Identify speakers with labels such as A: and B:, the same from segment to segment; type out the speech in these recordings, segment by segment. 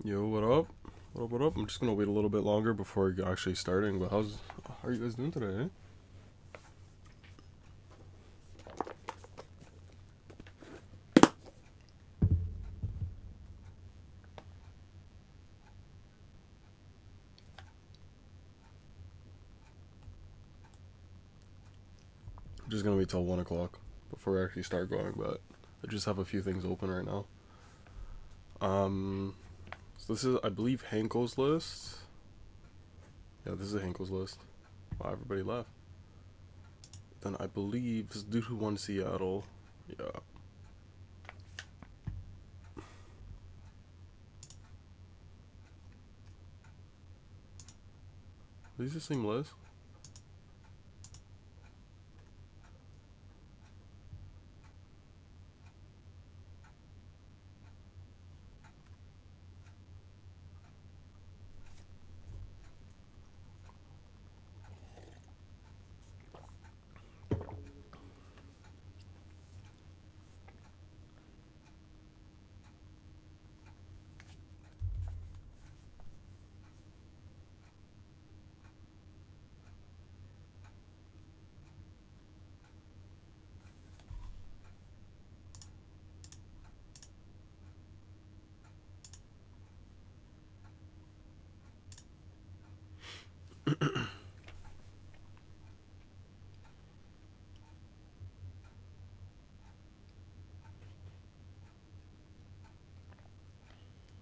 A: Yo, what up? What up, what up? I'm just gonna wait a little bit longer before actually starting, but how are you guys doing today, eh? I'm just gonna wait till 1 o'clock before I actually start going, but I just have a few things open right now. So this is, I believe, Hanko's list. Yeah, this is Hanko's list. Wow, everybody left. Then I believe this dude who won Seattle. Yeah. These the same list?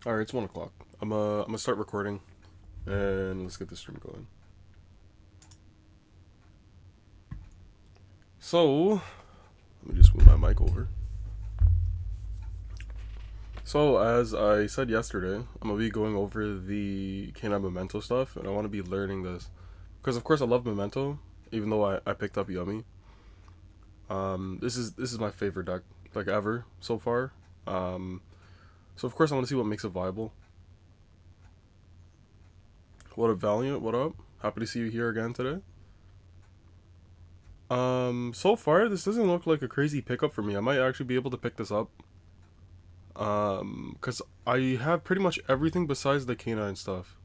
A: Alright, it's 1 o'clock. I'm gonna start recording, and let's get this stream going. So, let me just move my mic over. So, as I said yesterday, I'm going to be going over the K9 Memento stuff, and I want to be learning this. Because, of course, I love Memento, even though I picked up Yummy. This is my favorite deck, like, ever, so far. So, of course, I want to see what makes it viable. What up, Valiant? What up? Happy to see you here again today. So far, this doesn't look like a crazy pickup for me. I might actually be able to pick this up. Because I have pretty much everything besides the K9 stuff.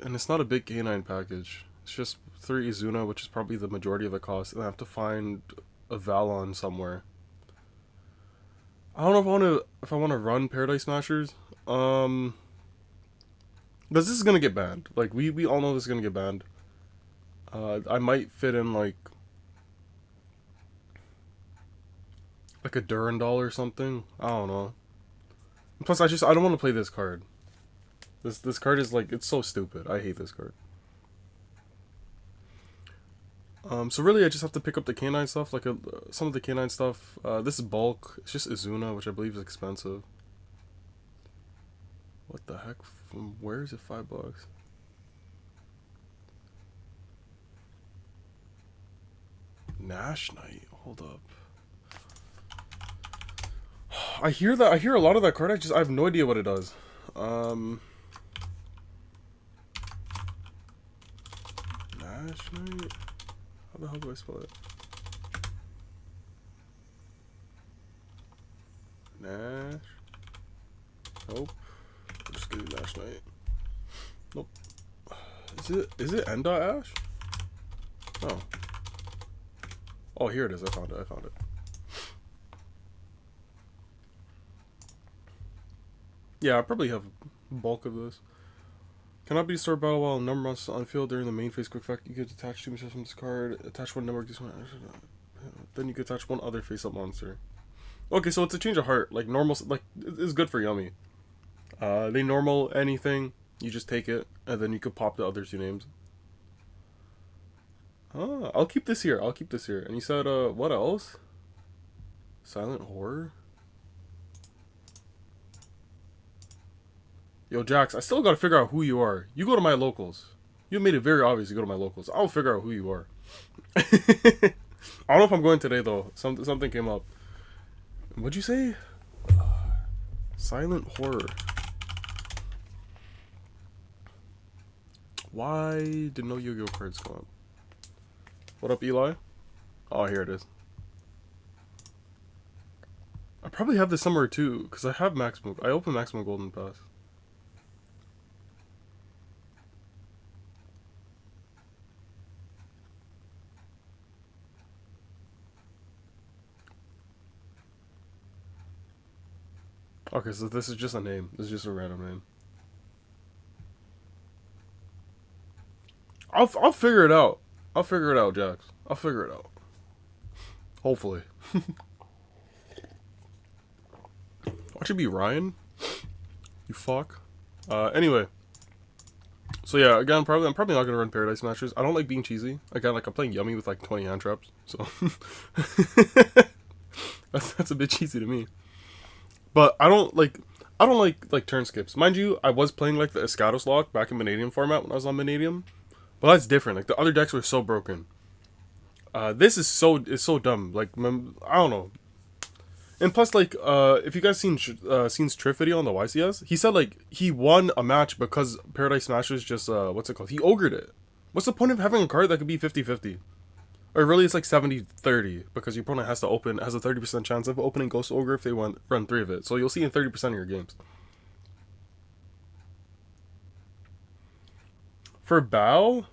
A: And it's not a big K9 package. It's just 3 Izuna, which is probably the majority of the cost, and I have to find a Valon somewhere. I don't know if I want to run Paradise Smashers. Because this is gonna get banned. Like we all know this is gonna get banned. I might fit in like a Durandal or something. I don't know. Plus, I don't want to play this card. This card is like, it's so stupid. I hate this card. So really, I just have to pick up the K9 stuff, like some of the K9 stuff. This is bulk. It's just Izuna, which I believe is expensive. What the heck? From where is it $5? Nash Knight. Hold up. I hear that. I hear a lot of that card. I have no idea what it does. Nash Knight. How the hell do I spell it? Nash. Nope. I'm just gonna do Nash Knight. Nope. Is it N.Ash? Oh. Oh, here it is. I found it. Yeah, I probably have bulk of this. Cannot be stored battle while a number monsters on field during the main phase quick effect. You could attach 2 monsters from this card. Attach one number. This one. Then you could attach one other face-up monster. Okay, so it's a change of heart. Like normal. Like it's good for Yummy. They normal anything. You just take it, and then you could pop the other 2 names. Ah, I'll keep this here. And you said, what else? Silent Horror? Yo, Jax, I still gotta figure out who you are. You go to my locals. You made it very obvious you go to my locals. I'll figure out who you are. I don't know if I'm going today, though. Something came up. What'd you say? Silent Horror. Why did no Yu-Gi-Oh cards come up? What up, Eli? Oh, here it is. probably have this somewhere too, because I have maximum. I open maximum golden pass. Okay, so this is just a name. This is just a random name. I'll figure it out. I'll figure it out, Jax. I'll figure it out. Hopefully. Watch it be Ryan. You fuck. Anyway. So yeah, again, I'm probably not gonna run Paradise Smashers. I don't like being cheesy. Again, like I'm playing Yummy with like 20 hand traps, so that's a bit cheesy to me. But I don't like turn skips. Mind you, I was playing like the Escados lock back in Vanadium format when I was on Vanadium, but that's different. Like the other decks were so broken. This is so dumb. Like I don't know. And plus, like, if you guys seen Triff video on the YCS, he said like he won a match because Paradise Smashers just what's it called? He ogred it. What's the point of having a card that could be 50-50? Or really, it's like 70-30 because your opponent has a 30% chance of opening Ghost Ogre if they run 3 of it. So you'll see in 30% of your games. For Bao,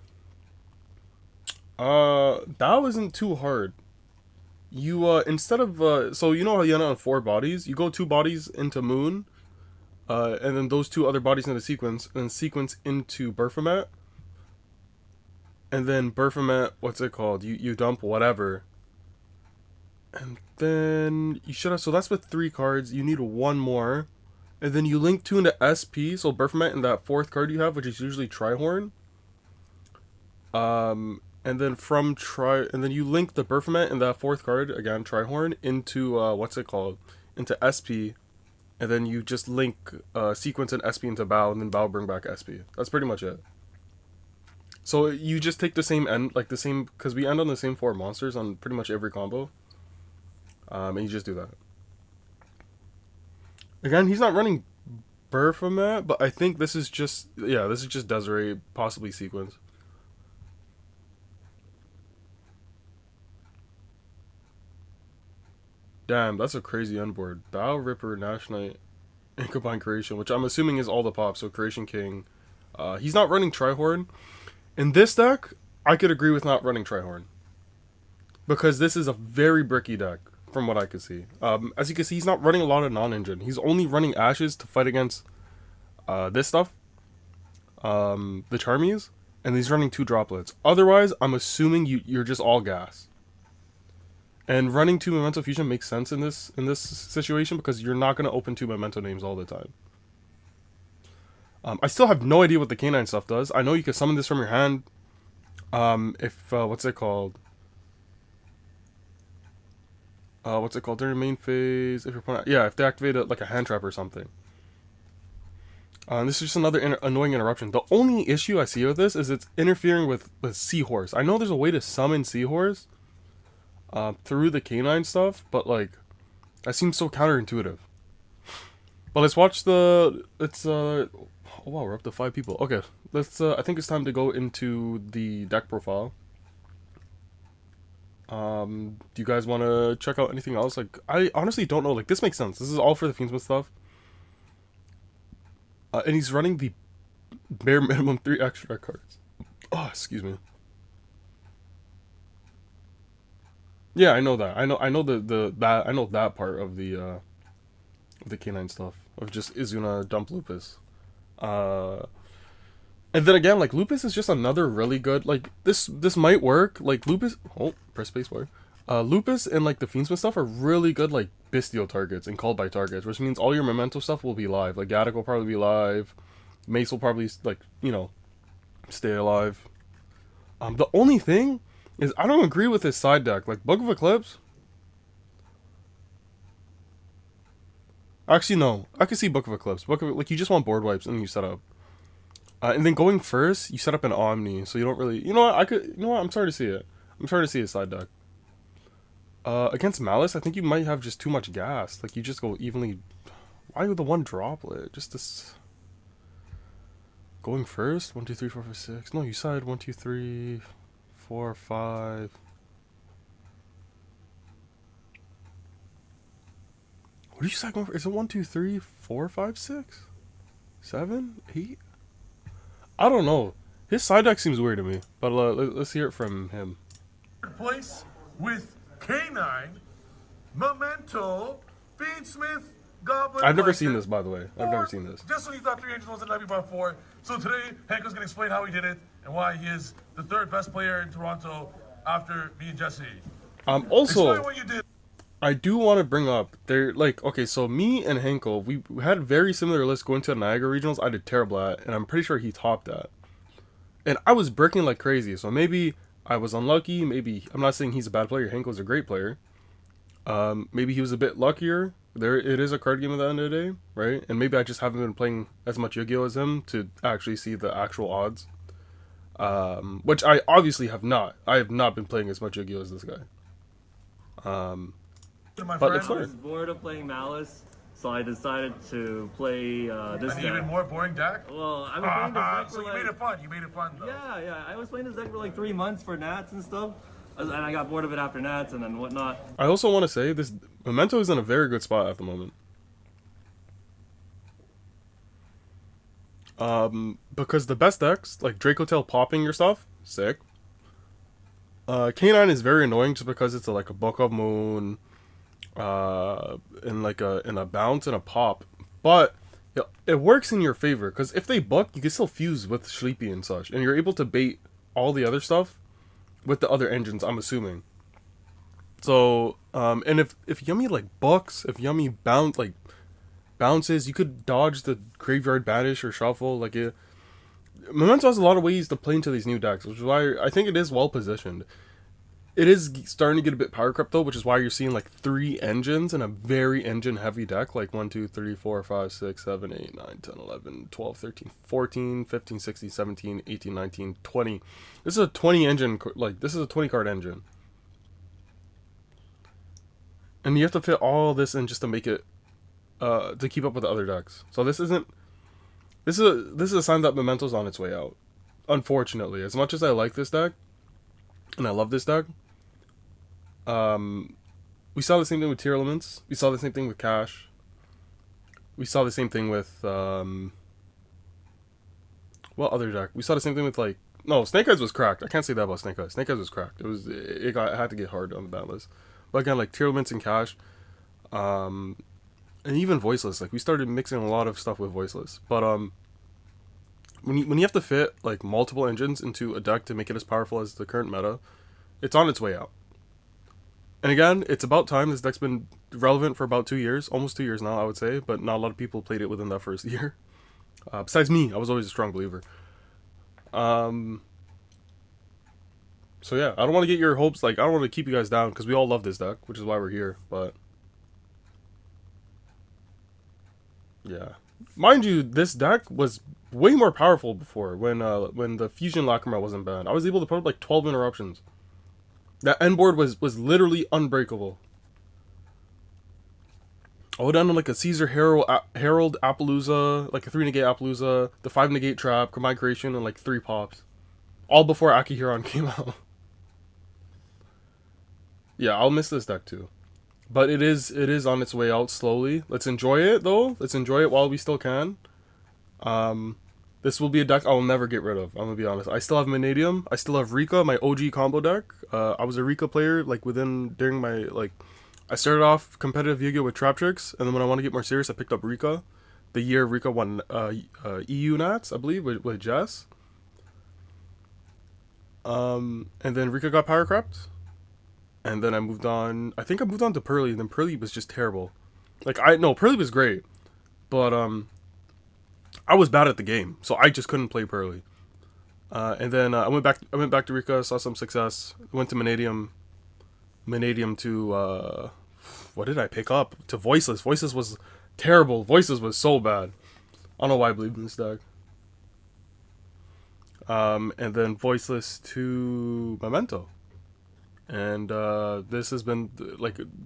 A: Bao isn't too hard. You instead of so you know how you end on 4 bodies, you go 2 bodies into Moon, and then those 2 other bodies into sequence, and then sequence into Berfomet. And then Berfomet, what's it called? You dump whatever. And then you should have, so that's with 3 cards. You need 1 more. And then you link 2 into SP, so Berfomet and that 4th card you have, which is usually Trihorn. And then and then you link the Berfomet and that 4th card, again, Trihorn, into, what's it called? Into SP. And then you just link, sequence and SP into Bao, and then Bao bring back SP. That's pretty much it. So you just take the same end, like the same, because we end on the same 4 monsters on pretty much every combo. And you just do that. Again, he's not running Berfomet, but I think this is just, yeah, this is just Desiree, possibly sequence. Damn, that's a crazy end board. Bao, Ripper, Nash Knight, and combined Creation, which I'm assuming is all the pops, so Creation King. He's not running Trihorn. In this deck, I could agree with not running Trihorn. Because this is a very bricky deck, from what I could see. As you can see, he's not running a lot of non-engine. He's only running Ashes to fight against this stuff. The Charmies. And he's running 2 droplets. Otherwise, I'm assuming you're just all gas. And running 2 Memento Fusion makes sense in this situation because you're not going to open 2 Memento names all the time. I still have no idea what the K9 stuff does. I know you can summon this from your hand. If what's it called? During main phase? If your opponent, yeah, if they activate like a hand trap or something. This is just another annoying interruption. The only issue I see with this is it's interfering with Seahorse. I know there's a way to summon Seahorse through the K9 stuff, but like that seems so counterintuitive. But let's watch the. Oh wow, we're up to 5 people. Okay, let's. I think it's time to go into the deck profile. Do you guys want to check out anything else? Like, I honestly don't know. Like, this makes sense. This is all for the Fiendsmith stuff. And he's running the bare minimum 3 extra cards. Oh, excuse me. Yeah, I know that. I know that part of the K9 stuff of just Izuna dump Lupus. And then again, like Lupus is just another really good, like this might work. Like Lupus, oh, press spacebar. Lupus and like the Fiendsmith stuff are really good like Bestial targets and called by targets, which means all your Memento stuff will be live. Like Gaddock will probably be live. Mace will probably like, you know, stay alive. The only thing is I don't agree with his side deck. Like Book of Eclipse. Actually, no. I can see Book of Eclipse. Like you just want board wipes and you set up. And then going first, you set up an Omni, so you don't really. You know what? You know what? I'm sorry to see it. I'm sorry to see his side deck. Against Malice, I think you might have just too much gas. Like you just go evenly. Why with the 1 droplet? Just this. Going first, 1, 2, 3, 4, 5, 6. No, you side 1, 2, 3, 4, 5. What are you stacking for? Is it 1, 2, 3, 4, 5, 6, 7, 8? I don't know. His side deck seems weird to me, but let's hear it from him.
B: Third place with K9 Memento Fiendsmith Goblin.
A: I've never seen this, by the way. I've never seen this.
B: Just when you thought 3 engines wasn't enough, you brought 4. So today, Hank was going to explain how he did it and why he is the 3rd best player in Toronto after me and Jesse.
A: Also,
B: explain what you did.
A: I do want to bring up, okay, so me and Henkel, we had very similar lists going to the Niagara Regionals. I did terrible at, and I'm pretty sure he topped that. And I was breaking like crazy, so maybe I was unlucky, maybe, I'm not saying he's a bad player, Henkel's a great player. Maybe he was a bit luckier. It is a card game at the end of the day, right? And maybe I just haven't been playing as much Yu-Gi-Oh! As him to actually see the actual odds. Which I obviously have not. I have not been playing as much Yu-Gi-Oh! As this guy. But it's
C: I was bored of playing Malice, so I decided to play this deck.
B: Even more boring deck?
C: Well, I've been playing this deck for
B: so you made it fun. You made it fun, though.
C: Yeah. I was playing this deck for like 3 months for Nats and stuff. And I got bored of it after Nats and then whatnot.
A: I also want to say this Memento is in a very good spot at the moment. Because the best decks, like Draco Tail popping your stuff, sick. K9 is very annoying just because it's like a Book of Moon, in a bounce and a pop. But it works in your favor because if they book, you can still fuse with Sleepy and such, and you're able to bait all the other stuff with the other engines, I'm assuming. So, and if Yummy like bucks, if Yummy bounces, you could dodge the Graveyard Banish or Shuffle. Memento has a lot of ways to play into these new decks, which is why I think it is well positioned. It is starting to get a bit power crept though, which is why you're seeing like 3 engines in a very engine heavy deck, like 1, 2, 3, 4, 5, 6, 7, 8, 9, 10, 11, 12, 13, 14, 15, 16, 17, 18, 19, 20. This is a 20 engine, this is a 20 card engine. And you have to fit all this in just to make it, to keep up with the other decks. So this is a sign that Memento's on its way out. Unfortunately, as much as I like this deck, and I love this deck, we saw the same thing with Tier Elements. We saw the same thing with Cash. We saw the same thing with, what other deck? We saw the same thing with, no, Snake Eyes was cracked. I can't say that about Snake Eyes. Snake Eyes was cracked. It had to get hard on the bat list. But again, like Tier Elements and Cash, and even Voiceless. We started mixing a lot of stuff with Voiceless. But, when you have to fit multiple engines into a deck to make it as powerful as the current meta, it's on its way out. And again, it's about time. This deck's been relevant for about 2 years, almost 2 years now, I would say, but not a lot of people played it within that first year. Besides me, I was always a strong believer. So yeah, I don't want to get your hopes. I don't want to keep you guys down because we all love this deck, which is why we're here. But yeah, mind you, this deck was way more powerful before when the Fusion Lacrima wasn't banned. I was able to put up 12 interruptions. That end board was literally unbreakable. I would end on a Caesar Herald Appaloosa, a 3 negate Appaloosa, the 5 negate trap, combined creation, and 3 pops. All before Akihiron came out. Yeah, I'll miss this deck too. But it is on its way out slowly. Let's enjoy it though. Let's enjoy it while we still can. This will be a deck I will never get rid of. I'm gonna be honest. I still have Manadium. I still have Rika, my OG combo deck. I was a Rika player during my I started off competitive Yu-Gi-Oh with Trap Tricks, and then when I want to get more serious, I picked up Rika. The year Rika won EU Nats, I believe, with Jess. And then Rika got power crept, and then I moved on. I think I moved on to Pearly, and then Pearly was just terrible. Pearly was great, but I was bad at the game, so I just couldn't play Pearly. And then I went back to Rika, saw some success. Went to Manadium to what did I pick up? To Voiceless. Voiceless was terrible. Voiceless was so bad. I don't know why I believed in this deck. And then Voiceless to Memento. And this has been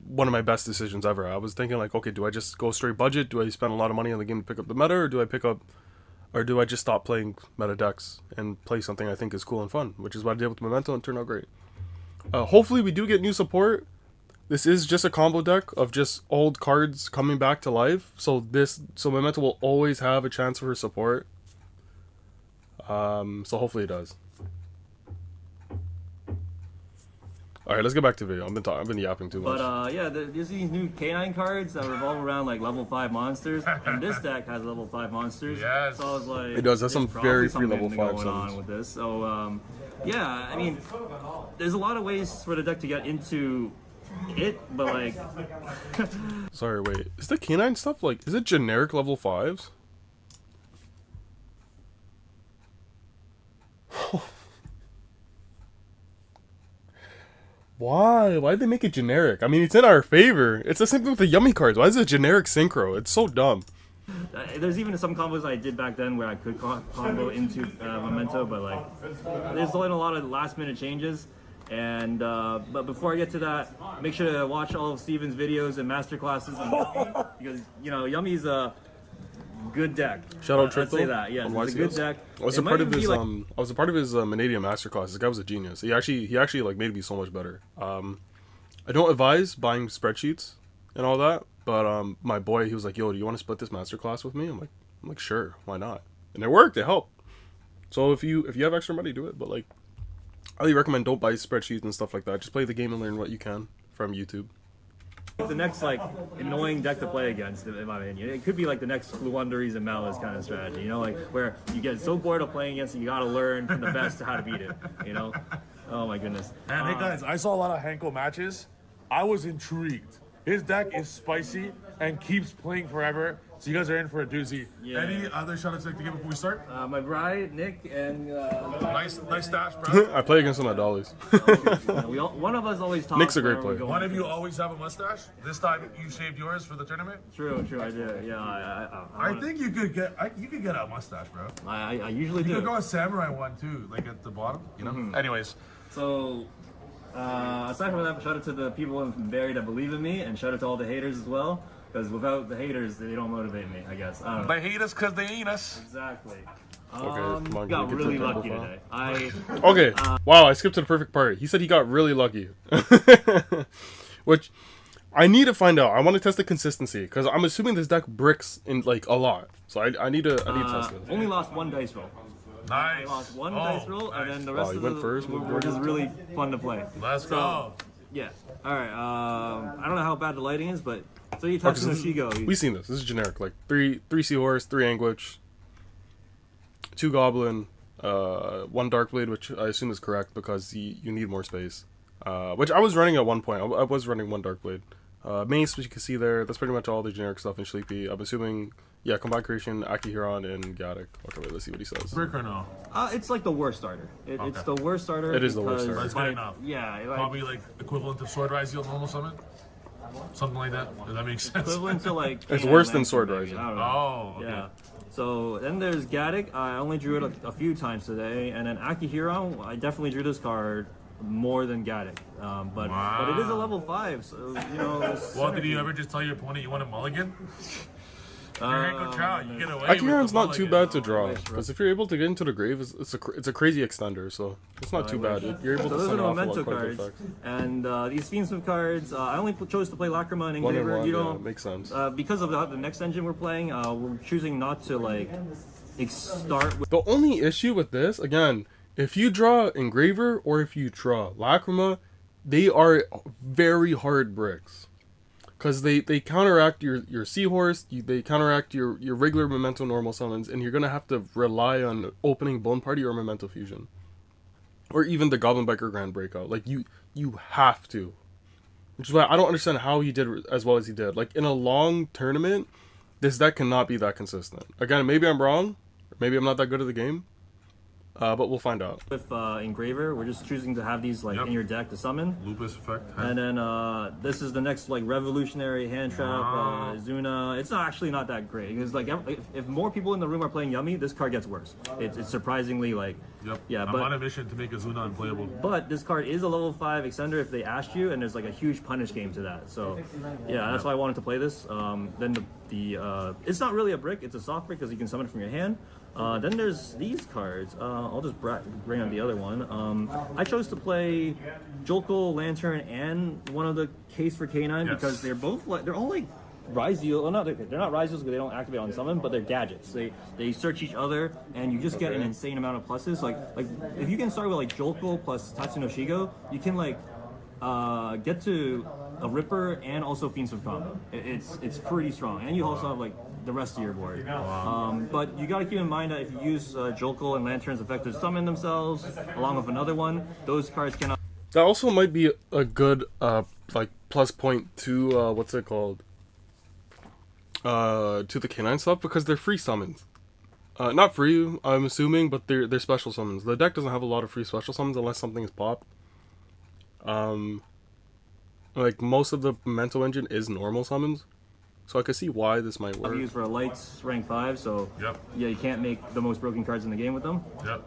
A: one of my best decisions ever. I was thinking okay, do I just go straight budget? Do I spend a lot of money on the game to pick up the meta, or do I just stop playing meta decks and play something I think is cool and fun? Which is what I did with Memento, and it turned out great. Hopefully we do get new support. this is just a combo deck of just old cards coming back to life. So Memento will always have a chance for support. So hopefully it does. All right, let's get back to the video. I've been yapping too much.
C: But yeah, there's these new K9 cards that revolve around like level 5 monsters, and this deck has level 5 monsters.
B: Yes.
C: So I was like,
A: It does have some very free level 5
C: going
A: summons.
C: on with this. So yeah, I mean, there's a lot of ways for the deck to get into it, but like,
A: Sorry, wait. Is the K9 stuff like? Is it generic level 5s? Why? Why'd they make it generic? I mean, it's in our favor. It's the same thing with the Yummy cards. Why is it a generic synchro? It's so dumb.
C: there's even some combos I did back then where I could combo into Memento, but like, there's been a lot of last minute changes. And but before I get to that, make sure to watch all of Steven's videos and masterclasses because you know Yummy's a good deck.
A: Shout out
C: I'd
A: Triple.
C: say that. Yeah, it's a good deck.
A: I was a part of his I was a part of his Manadia masterclass. This guy was a genius. He actually like made me so much better. I don't advise buying spreadsheets and all that, but my boy, he was like, "Yo, do you want to split this masterclass with me?" I'm like, sure, why not? And it worked. It helped. So if you have extra money, do it. But like, I highly recommend don't buy spreadsheets and stuff like that. Just play the game and learn what you can from YouTube.
C: The next like annoying deck to play against, in my opinion, it could be like the next Luanderies and Malice kind of strategy. You know, like where you get so bored of playing against it, you gotta learn from the best how to beat it. You know? Oh my goodness.
B: And hey guys, I saw a lot of Hanko matches. I was intrigued. His deck is spicy and keeps playing forever. So you guys are in for a doozy.
C: Yeah.
B: Any other shout outs to give before we start?
C: My bride, Nick, and
B: Nice stash, bro.
A: I play against him at Dolly's.
C: one of us always talks.
A: Nick's a great
C: whenever we
A: player.
C: go.
B: One of you always have a mustache. This time you shaved yours for the tournament.
C: True, I do. Yeah,
B: I think you could get a mustache, bro.
C: I usually
B: You
C: do.
B: could go a samurai one too, like at the bottom. You know. Anyways,
C: So, aside from that, shout out to the people in Barrie that believe in me, and shout out to all the haters as well. Because without the haters, they don't motivate me, I guess. I don't know.
B: they hate us because they ain't us.
C: Exactly.
A: come on, can
C: Got
A: we get
C: really
A: to the
C: lucky
A: profile?
C: today.
A: Okay. Wow, I skipped to the perfect part. He said he got really lucky. Which I need to find out. I want to test the consistency because I'm assuming this deck bricks in like a lot. So I need to test it.
C: Only lost one dice roll. I
B: Nice.
C: lost one
B: Oh,
C: dice roll,
B: nice.
C: and then the rest
A: you
C: of
A: went
C: the
A: first?
C: were just really fun to play.
B: Let's go.
C: Yeah. All right. I don't know how bad the lighting is, but 3 touches no Shigo.
A: We've seen this. This is generic. Like three Seahorse, 3 Anguish, 2 Goblin, 1 Darkblade, which I assume is correct because you need more space. Which I was running at one point. I was running 1 Darkblade. Mace, which you can see there. That's pretty much all the generic stuff in Sleepy. I'm assuming, yeah, Combined Creation, Akihiron, and Gaddock. Okay, wait, let's see what he says.
B: Brick or no?
C: It's like the worst starter. It's the worst starter.
A: It is the worst
C: because
A: starter.
B: That's good enough.
C: Yeah. Like,
B: Probably like equivalent to Sword Rise Yield normal summon. Something like that. Does that make sense?
C: equivalent to like.
A: It's
C: K9
A: worse than
C: Memento,
A: Sword
C: maybe.
A: Rising.
C: I don't know.
B: Oh, okay.
C: Yeah. So then there's Gaddock. I only drew it a few times today, and then Akihiron. I definitely drew this card more than Gaddock. But it is a level 5, so you know.
B: Well, did you ever just tell your opponent you want a mulligan? You're Hanko Chow, you get away
A: Akihiron's
B: with the
A: not too
B: mulligan.
A: bad to draw because if you're able to get into the grave, it's a crazy extender, so it's not too bad. You're able
C: So
A: to
C: those are
A: send
C: the
A: off a lot
C: Memento
A: of quite good
C: cards,
A: effects.
C: and these Fiendsmith cards. I only chose to play Lacrima and
A: 1 and
C: Engraver.
A: 1,
C: You
A: yeah,
C: know,
A: makes sense.
C: because of the next engine we're playing, we're choosing not to like start with.
A: The only issue with this, again, if you draw Engraver or if you draw Lacrima, they are very hard bricks. Because they counteract your Seahorse, they counteract your regular Memento normal summons, and you're going to have to rely on opening Bone Party or Memento Fusion. Or even the Goblin Biker Grand Breakout. Like, you have to. Which is why I don't understand how he did as well as he did. Like, in a long tournament, this deck cannot be that consistent. Again, maybe I'm wrong. Maybe I'm not that good at the game. But we'll find out.
C: With Engraver, we're just choosing to have these like in your deck to summon.
B: Lupus effect.
C: And then this is the next like revolutionary hand trap, Zuna. It's actually not that great because like if more people in the room are playing Yummy, this card gets worse. It's surprisingly like yeah.
B: I'm
C: But
B: on a mission to make a Zuna unplayable.
C: but this card is a level 5 extender if they asked you, and there's like a huge punish game to that. So yeah, that's why I wanted to play this. Then the it's not really a brick; it's a soft brick because you can summon it from your hand. Then there's these cards. I'll just bring up the other one. I chose to play Jolko, Lantern, and one of the case for K9 because they're both like they're all like Rise Deal. Well, they're not Rise Deals because they don't activate on summon, but they're gadgets. They search each other, and you just get an insane amount of pluses. Like if you can start with like Jolko plus Tatsuno Shigo, you can like get to a Ripper and also Fiendsmith combo. It's pretty strong, and you also have like the rest of your board. But you got to keep in mind that if you use Jolko and Lantern's effective summon themselves along with another one, those cards cannot.
A: That also might be a good like plus point to what's it called? To the K9 stuff because they're free summons. Not free, I'm assuming, but they're special summons. The deck doesn't have a lot of free special summons unless something is popped. Like most of the Memento engine is normal summons. So I can see why this might work.
C: I've used for a lights rank 5, so yeah, you can't make the most broken cards in the game with them.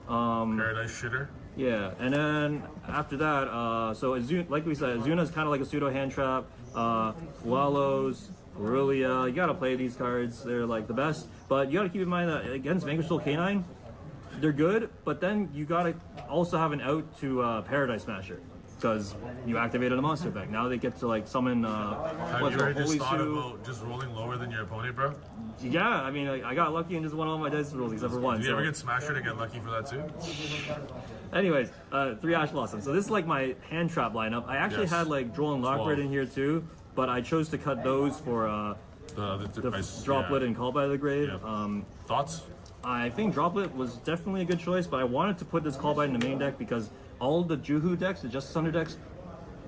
B: Paradise Shitter.
C: Yeah, and then after that, so like we said, Azuna is kind of like a pseudo hand trap. Wallows, Aurelia, you gotta play these cards. They're like the best, but you gotta keep in mind that against Vanquish Soul K9, they're good, but then you gotta also have an out to Paradise Smasher. Because you activated a monster effect. Now they get to like summon.
B: Have you ever just thought about just rolling lower than your opponent, bro?
C: Yeah, I mean, I got lucky and just won all my dice rolls except for one.
B: Did you ever get Smasher to get lucky for that too?
C: Anyways, 3 Ash Blossom. So this is like my hand trap lineup. I actually had like Droll and Lockbird in here too, but I chose to cut those for the Droplet and Call by the Grave.
B: Thoughts?
C: I think Droplet was definitely a good choice, but I wanted to put this Call by in the main deck because all the Juhu decks, the Justice Thunder decks,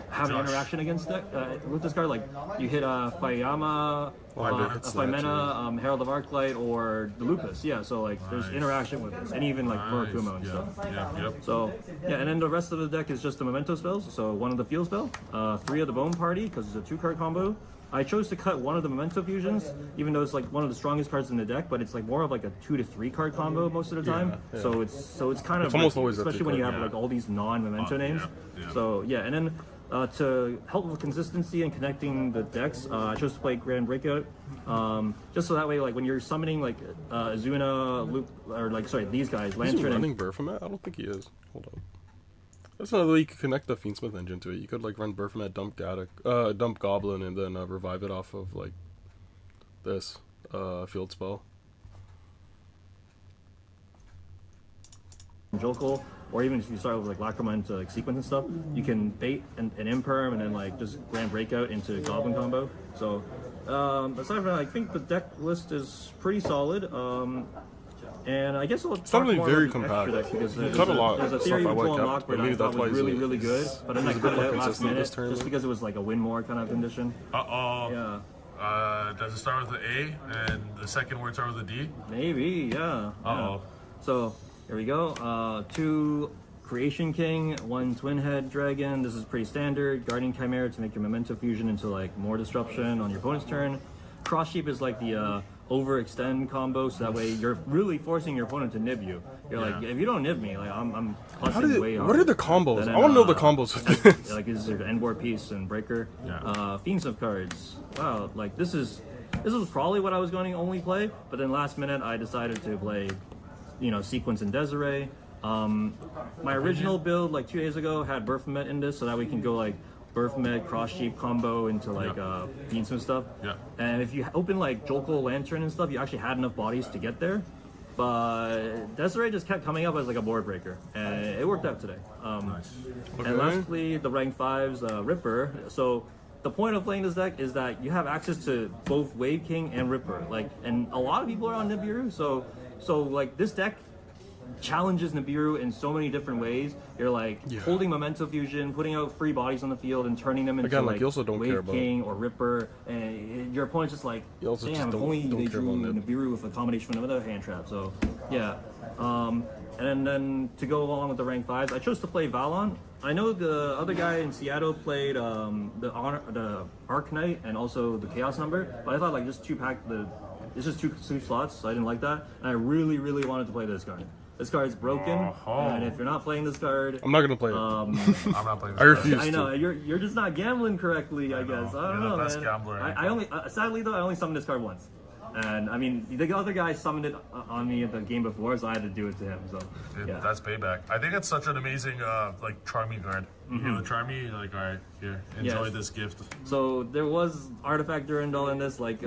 C: have an interaction against deck with this card. Like you hit a Fayama, Phimena, Herald of Arclight, or the Lupus. Yeah, so like there's interaction with this, and even like Murakumo and stuff. So yeah, and then the rest of the deck is just the Memento spells. So one of the Field spell, 3 of the Bone Party because it's a 2-card combo. I chose to cut one of the Memento fusions, even though it's like one of the strongest cards in the deck, but it's like more of like a 2 to 3 card combo most of the time. So it's kind of
A: almost
C: like,
A: always
C: especially when you have like all these non-Memento names. So yeah, and then to help with consistency and connecting the decks, I chose to play Grand Breakout, just so that way like when you're summoning like Azuna, Luke, or like sorry these guys, Lantern.
A: Is he running Baphomet? I don't think he is. Hold on. That's another way you could connect the Fiendsmith engine to it. You could like run Baphomet, dump Goblin, and then revive it off of like this field spell.
C: Jolko, or even if you start with like Lacrima into like sequence and stuff, you can bait an Imperm and then like just Grand Breakout into Goblin combo. So aside from that, I think the deck list is pretty solid. And I guess
A: it's not really very compact.
C: Because there's
A: a lot
C: there's a
A: of
C: theory
A: stuff
C: with
A: I
C: Joel
A: kept,
C: Lockbird
A: but
C: I
A: maybe
C: thought
A: that's why
C: was really, really good. But then I cut it out last minute just because it was like a win more kind of condition.
B: Yeah. Does it start with an A and the second word start with a D?
C: Maybe, yeah. So here we go. 2 Creation King, 1 Twin Head Dragon. This is pretty standard. Guardian Chimera to make your Memento Fusion into like more disruption on your opponent's turn. Cross Sheep is like the overextend combo, so that way you're really forcing your opponent to nib you. You're like, if you don't nib me, like I'm clutching way hard.
A: What are the combos? I want to know the combos with this.
C: Like this is your Endboard Piece and Breaker. Fiendsmith cards. Wow, like this was probably what I was going to only play, but then last minute I decided to play, Sequence and Desiree. My original build like 2 days ago had Baphomet in this, so that we can go like Baphomet Cross Sheep combo into like Fiendsmith stuff. And if you open like Jolko Lantern and stuff, you actually had enough bodies to get there. But Desiree just kept coming up as like a board breaker, and it worked out today. And lastly, the rank 5's Ripper. So the point of playing this deck is that you have access to both Wave King and Ripper. And a lot of people are on Nibiru, so like this deck challenges Nibiru in so many different ways. You're like holding Memento Fusion, putting out free bodies on the field, and turning them into
A: you also don't
C: Wave
A: care about
C: King or Ripper, and your opponent's just like, damn, if only they drew Nibiru with a combination of another hand trap. So yeah, and then to go along with the rank 5s, I chose to play Valon. I know the other guy in Seattle played the Arc Knight and also the Chaos Number, but I thought like just it's just two slots, so I didn't like that, and I really, really wanted to play this card. This card's broken, and if you're not playing this card,
A: I'm not gonna play it.
B: I'm not playing this
A: I refuse.
C: I know you're just not gambling correctly. I guess I don't know,
B: best
C: man.
B: gambler
C: I only sadly though I only summoned this card once. And I mean, the other guy summoned it on me in the game before, so I had to do it to him. So
B: Dude,
C: yeah,
B: that's payback. I think it's such an amazing like charming card. You know, charmy, you're like, all right, here, enjoy
C: Yes.
B: this gift.
C: so there was artifact Durandal in this, like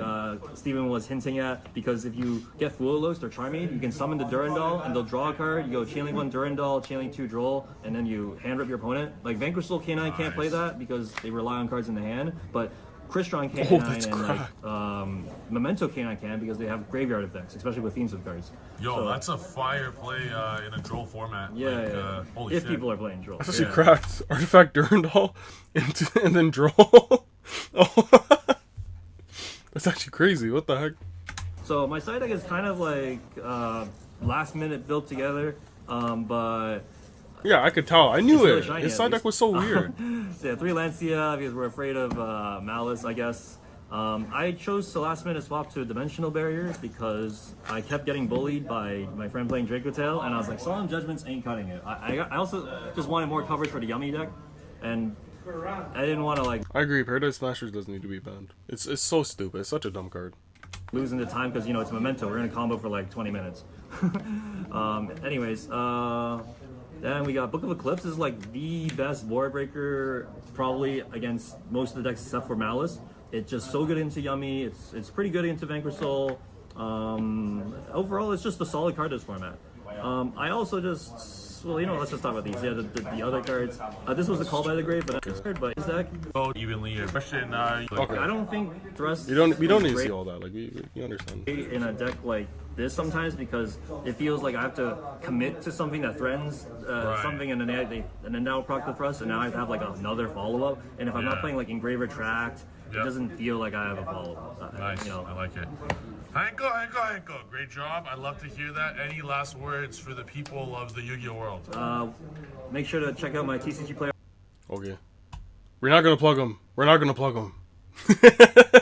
C: Steven was hinting at, because if you get Fuolost or Charmade, you can summon the Durandal and they'll draw a card. You go Chainlink 1 Durandal, Chainlink 2 Droll, and then you hand rip your opponent. Like Vanquish Soul K9 can't play that because they rely on cards in the hand, but Crystron
A: that's
C: K9 and like Memento K9 can because they have graveyard effects, especially with Fiendsmith cards.
B: Yo,
C: So,
B: that's a fire play in a droll format.
C: yeah,
B: like,
C: yeah.
B: Holy
C: If
B: shit.
C: people are playing Droll.
A: That's actually
C: yeah.
A: cracked. Artifact Durandal and then draw. Oh. That's actually crazy. What the heck?
C: So my side deck is kind of like last minute built together, but
A: Yeah, I could tell. I knew
C: It's really
A: it.
C: shiny,
A: His
C: at
A: side deck
C: least.
A: was so weird.
C: so yeah, 3 Lancia because we're afraid of Malice, I guess. I chose to last minute swap to a Dimensional Barrier because I kept getting bullied by my friend playing Draco Tail, and I was like, Solemn Judgments ain't cutting it. I also just wanted more coverage for the Yummy deck, and I didn't want to like
A: I agree. Paradise Smashers doesn't need to be banned. It's so stupid. It's such a dumb card.
C: lose into time because, you know, it's Memento. We're in a combo for like 20 minutes. Anyways, then we got Book of Eclipse. This is like the best board breaker probably against most of the decks except for Malice. It's just so good into Yummy. It's pretty good into Vanquish Soul. Overall, it's just a solid card this format. I also just, well, you know, let's just talk about these. Yeah, the other cards. This was a Call by the Grave, but his deck.
B: Go evenly. Question.
A: Okay.
C: I don't think Thrust.
A: We don't
C: is
A: need to
C: great
A: see all that. Like we understand.
C: in a deck like this sometimes because it feels like I have to commit to something that threatens something, and then now proc the Thrust, and now I have to have like another follow up. And if I'm not playing like Engraver Tract, it doesn't feel like I have a follow up.
B: Nice.
C: You know.
B: I like it. Hanko. Great job. I love to hear that. Any last words for the people of the Yu-Gi-Oh world?
C: Make sure to check out my TCG player.
A: Okay. We're not gonna plug him. We're not gonna plug him.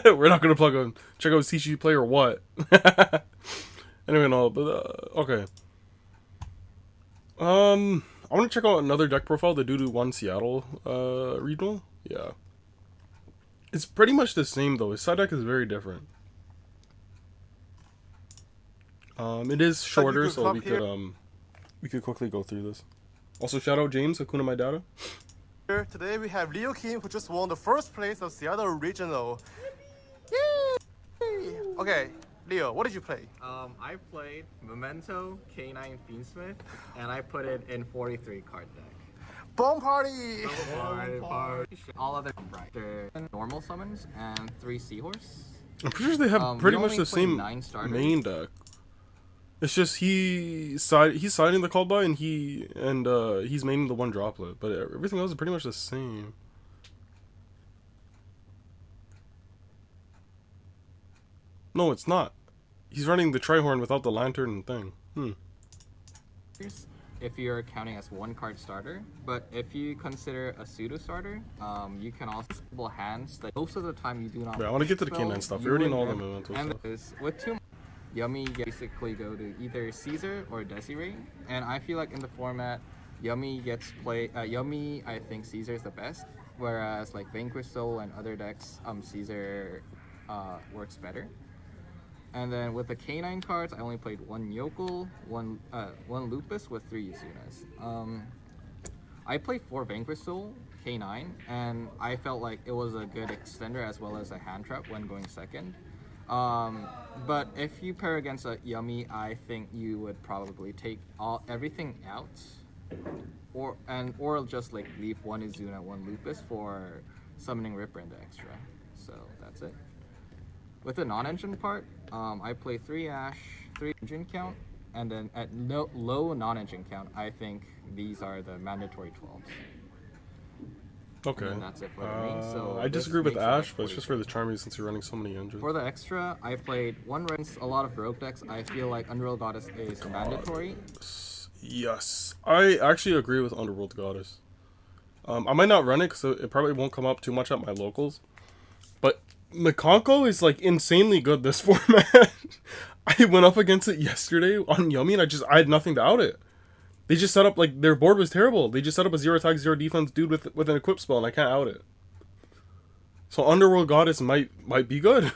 A: We're not gonna plug him. Check out CG player what? Anyway, no, but okay. I want to check out another deck profile. The Doo 1 Seattle regional. Yeah. It's pretty much the same though. His side deck is very different. It is shorter, so we could quickly go through this. Also, shout out James, Hakuna Matata.
D: Today we have Leo Kim, who just won the first place of Seattle Regional. Yay! Okay, Leo, what did you play?
E: I played Memento K9 Fiendsmith, and I put it in 43 card deck.
D: Bomb party!
E: All other brighter normal summons and 3 Seahorse.
A: I'm pretty sure they have pretty
E: we
A: much
E: only
A: the
E: played
A: same
E: 9 starters.
A: main deck. It's just he's siding the call by and he's maining the one droplet, but everything else is pretty much the same. No, it's not. He's running the Trihorn without the lantern thing.
E: If you're counting as 1 card starter, but if you consider a pseudo starter, you can also double hands that most of the time you do not.
A: Yeah, I want to get to the K9 stuff. We already know all the Memento
E: and
A: stuff.
E: with 2 Yummy basically go to either Caesar or Desiree, and I feel like in the format, Yummy gets played. Yummy, I think Caesar is the best, whereas like Vanquish Soul and other decks, Caesar works better. And then with the K9 cards, I only played 1 Yokel, one Lupus with 3 Yuzunas. I played 4 Vanquish Soul, K9, and I felt like it was a good extender as well as a hand trap when going second. But if you pair against a Yummy, I think you would probably take everything out, or just like leave 1 Izuna, 1 Lupus for summoning Ripper into extra. So that's it. With the non-engine part, I play 3 Ash, 3 engine count, and then at low non-engine count, I think these are the mandatory 12s.
A: Okay.
E: And that's it for the main. So
A: I
E: this
A: disagree with
E: makes it
A: Ash,
E: like
A: but it's just for
E: 43.
A: the Charmy since you're running so many engines.
E: For the extra, I played 1 runs, a lot of rogue decks. I feel like Unreal Goddess is mandatory.
A: Yes, I actually agree with Underworld Goddess. I might not run it because it probably won't come up too much at my locals, but Makonko is like insanely good this format. I went up against it yesterday on Yummy and I had nothing to out it. They just set up like their board was terrible. They just set up a 0 attack 0 defense dude with an equip spell and I can't out it. So Underworld Goddess might be good.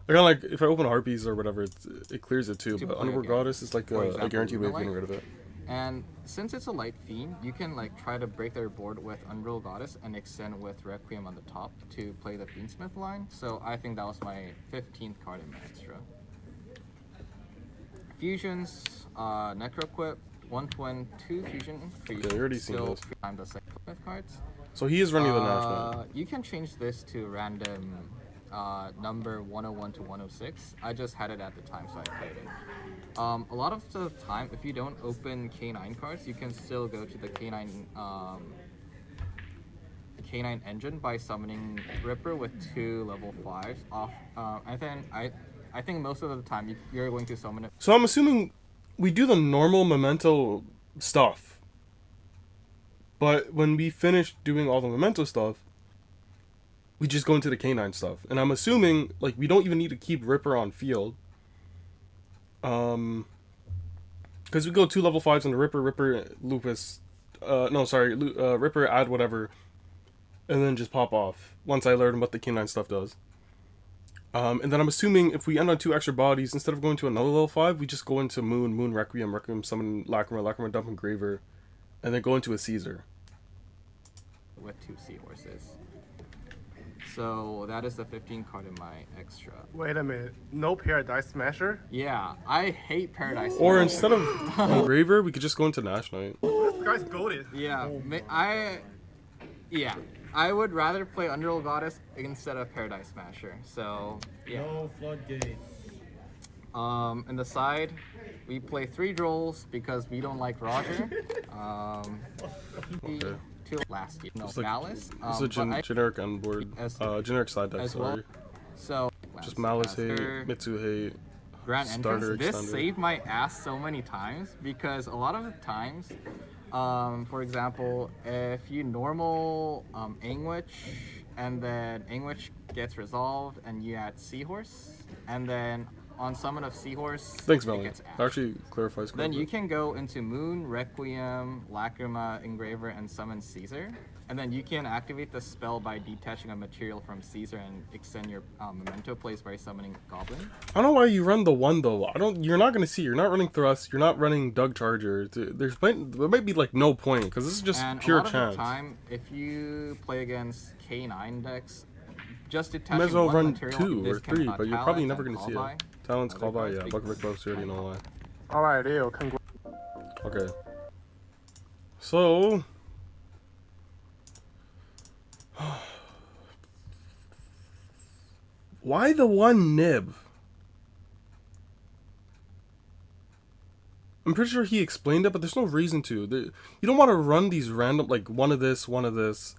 A: I kind of like if I open Harpies or whatever, it clears it too.
E: To
A: But
E: play
A: Underworld
E: again.
A: Goddess is like
E: For
A: a
E: example,
A: guaranteed way of
E: Moonlight.
A: getting rid of it.
E: And since it's a light fiend, you can like try to break their board with Unreal Goddess and extend with Requiem on the top to play the Fiendsmith line. So I think that was my 15th card in my extra. Fusions, Necroquip, 1 twin, 2 fusion.
A: Okay, I already seen
E: still
A: this.
E: 3 times the Cyclopith cards.
A: So he is running the national.
E: You can change this to random number 101 to 106. I just had it at the time, so I played it. A lot of the time, if you don't open K9 cards, you can still go to the K9 engine by summoning Ripper with 2 level 5s off. And then I think most of the time you're going to summon it.
A: So I'm assuming we do the normal Memento stuff. But when we finish doing all the Memento stuff, we just go into the K9 stuff. And I'm assuming, like, we don't even need to keep Ripper on field. Because we go 2 level 5s on the Ripper, Lupus. Ripper, add whatever. And then just pop off. Once I learn what the K9 stuff does. And then I'm assuming if we end on 2 extra bodies, instead of going to another level 5, we just go into Moon, Requiem, summon Lacrima, dump Engraver, and then go into a Caesar.
E: With 2 seahorses. So that is the 15 card in my extra.
D: Wait a minute. No Paradise Smasher?
E: Yeah, I hate Paradise.
A: Or
E: Smasher.
A: instead of Engraver, we could just go into Nash Knight.
D: This guy's goated.
E: Yeah, I would rather play Underworld Goddess instead of Paradise Smasher. So yeah.
C: No floodgates.
E: In the side, we play 3 Drolls because we don't like Roger.
A: Okay.
E: Two last year. No,
A: It's like-
E: Malice.
A: It's a generic onboard,
E: as-
A: generic side deck,
E: as well.
A: sorry.
E: So
A: Just Malice
E: Master,
A: hate, Mitsu hate,
E: Grand
A: starter
E: Entrance. This
A: extender.
E: saved my ass so many times because a lot of the times, for example, if you normal Anguish and then Anguish gets resolved and you add Seahorse, and then on summon of Seahorse,
A: Thanks,
E: it
A: Valiant.
E: gets added.
A: That actually clarifies quite
E: Then
A: a
E: you
A: bit.
E: can go into Moon, Requiem, Lacrima, Engraver, and summon Caesar. And then you can activate the spell by detaching a material from Caesar and extend your Memento plays by summoning Goblin.
A: I don't know why you run the 1 though. You're not gonna see. You're not running Thrust. You're not running Doug Charger. There might be like no point because this is just
E: And
A: pure
E: a lot
A: chance.
E: of the time, if you play against K9 decks, just
A: You
E: detaching
A: might as well
E: one
A: run
E: material
A: 2
E: this
A: or
E: can,
A: 3, but you're probably
E: talent
A: never
E: and
A: gonna see
E: call
A: it.
E: by.
A: Talents
E: Other
A: call by,
E: cards
A: yeah.
E: because-
A: Buck Rick you already know why.
D: Alright, Leo, congrats.
A: Okay. So. Why the 1 nib? I'm pretty sure he explained it, but there's no reason to. You don't want to run these random, like, one of this, one of this.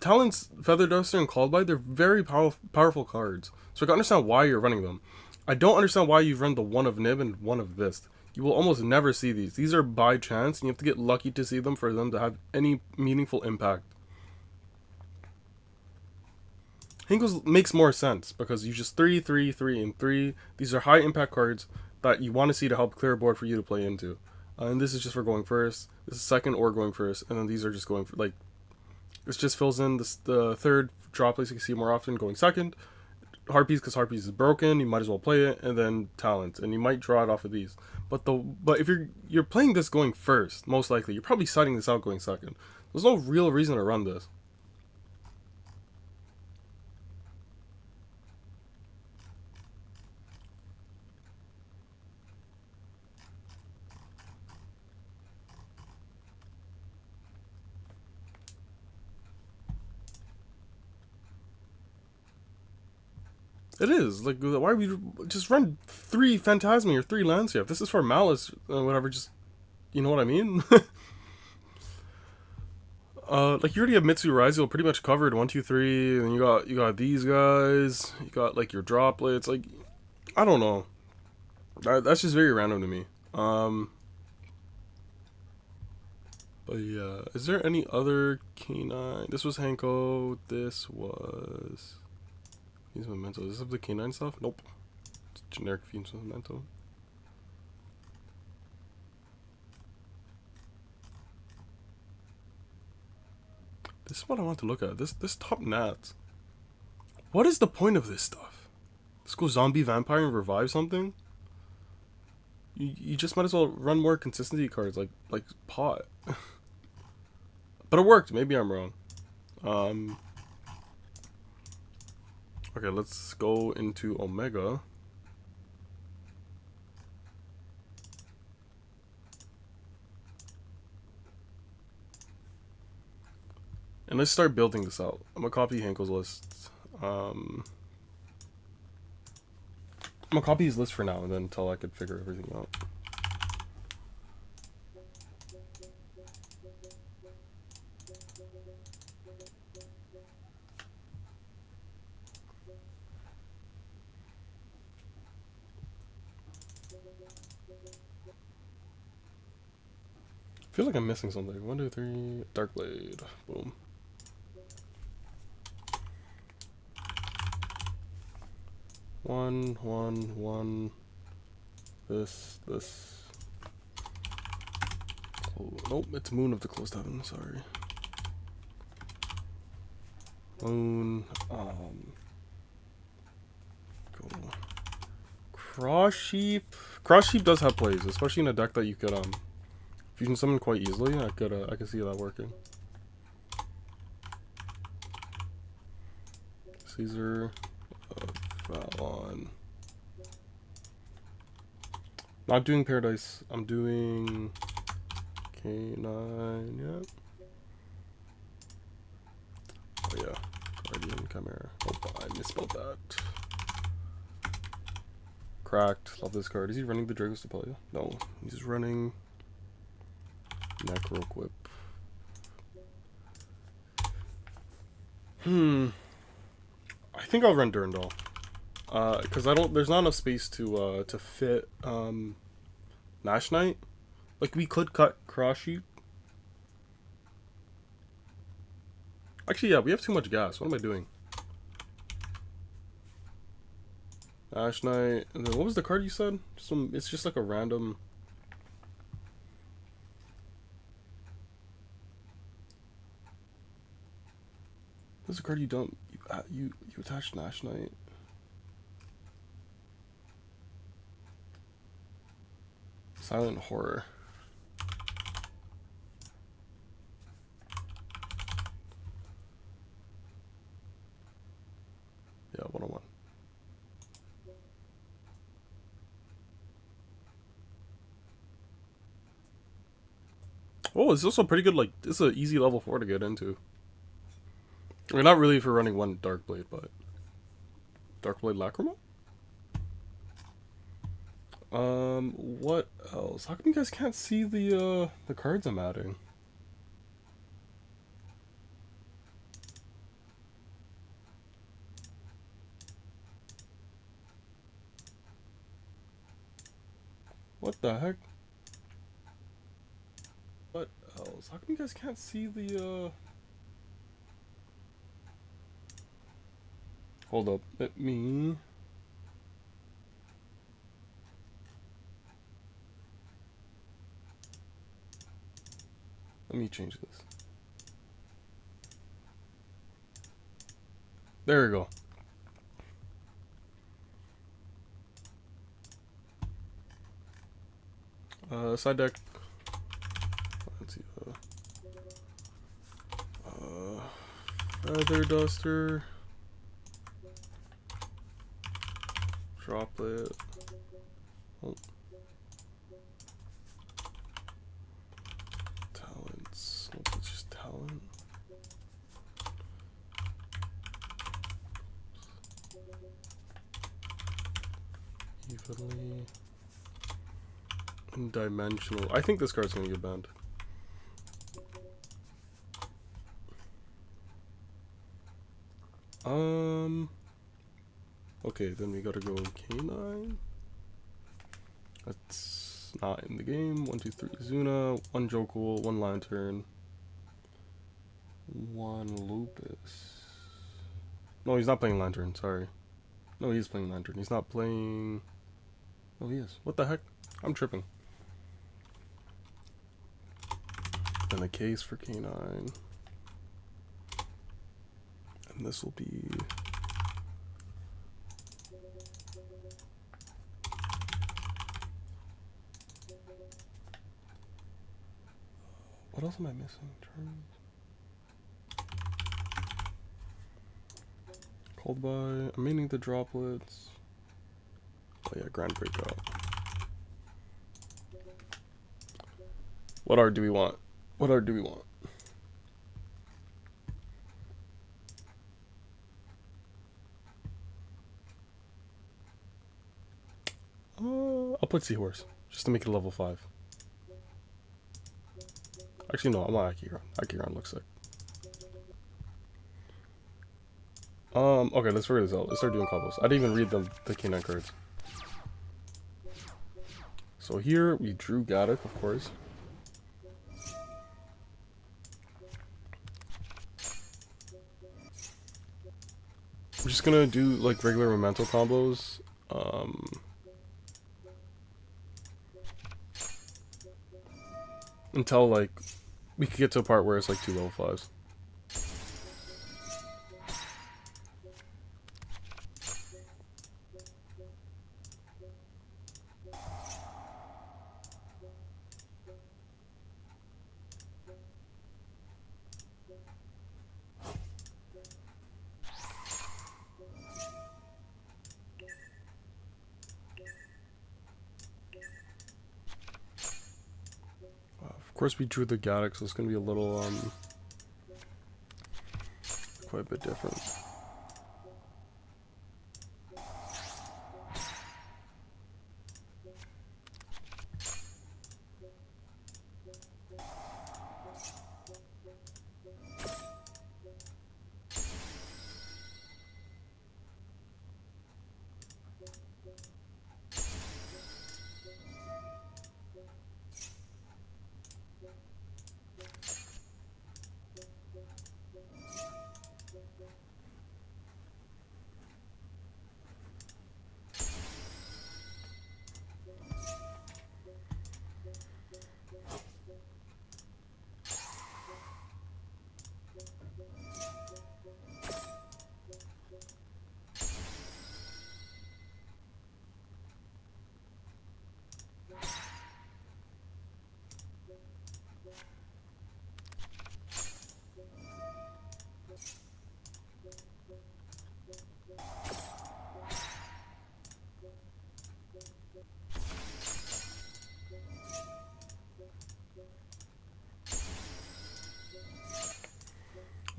A: Talents, Feather Duster, and Called By, they're very powerful cards. So I can understand why you're running them. I don't understand why you've run the 1 of Nib and 1 of this. You will almost never see these. These are by chance, and you have to get lucky to see them for them to have any meaningful impact. Hinkles makes more sense, because you just 3, 3, 3, and 3. These are high impact cards that you want to see to help clear a board for you to play into. And this is just for going first. This is second or going first. And then these are just going for, like, this just fills in the third draw place you can see more often going second. Harpies, because Harpies is broken, you might as well play it. And then Talent, and you might draw it off of these. But if you're playing this going first, most likely, you're probably siding this out going second. There's no real reason to run this. It is. Like, why would we just run 3 Phantasmi or 3 Lancia? If this is for Malice, whatever, just... You know what I mean? Like, you already have Mitsu Raizo pretty much covered, 1, 2, 3, and you got these guys, you got, like, your droplets, like, I don't know. That's just very random to me. But yeah, is there any other K9? This was Hanko, this was... Fiends Memento. Does this have the K9 stuff? Nope. It's generic Fiends Memento. This is what I want to look at. This top nats. What is the point of this stuff? Let's go zombie vampire and revive something. You just might as well run more consistency cards like pot. But it worked. Maybe I'm wrong. Okay, let's go into Omega. And let's start building this out. I'm gonna copy Hankel's list. I'm gonna copy his list for now, and then until I could figure everything out. I feel like I'm missing something. 1, 2, 3. Dark Blade. Boom. One. This. Oh, nope, it's Moon of the Closed Heaven. Sorry. Moon. Go. Cross Sheep. Cross Sheep does have plays, especially in a deck that you could fusion summon quite easily. I could see that working. Caesar. Fallon. Not doing Paradise. I'm doing K9. Yep. Oh yeah. Guardian Chimera. Oh, I misspelled that. Cracked. Love this card. Is he running the Dragos to play? No. He's running Necro Quip. I think I'll run Durandal. Because there's not enough space to fit Nash Knight. Like, we could cut Cross Sheep. Actually, yeah, we have too much gas. What am I doing? Nash Knight. And then what was the card you said? It's just like a random. What's the card you don't you attach Nash Knight? Silent Horror. Yeah, 101. Oh, it's also pretty good. Like, this is an easy level 4 to get into. I mean, not really if you're running one Dark Blade, but Dark Blade Lacrimal. What else? How come you guys can't see the cards I'm adding? What the heck? What else? How come you guys can't see the Hold up, let me change this. There we go. Side deck. Let's see. Feather Duster. Droplet. Oh. Talents. Nope, it's just talent. Evenly. Dimensional. I think this card's gonna get banned. Okay, then we gotta go K9. That's not in the game. 1, 2, 3 Zuna, 1 Jokul, 1 Lantern, 1 Lupus. No, he's not playing Lantern, sorry. No, he is playing Lantern. He's not playing. Oh, he is. What the heck? I'm tripping. Then a case for K9. And this will be What else am I missing? Cold by. I'm meaning the droplets. Oh yeah, grand breakout. What art do we want? What art do we want? I'll put Seahorse just to make it level 5. Actually, no, I'm not Akiran. Akiran looks sick. Okay, let's figure this out. Let's start doing combos. I didn't even read the K9 cards. So here we drew Gaddock, of course. I'm just gonna do like regular Memento combos. Until like we could get to a part where it's like 2 level 5s. Of course we drew the Gaddock, so it's gonna be a little quite a bit different.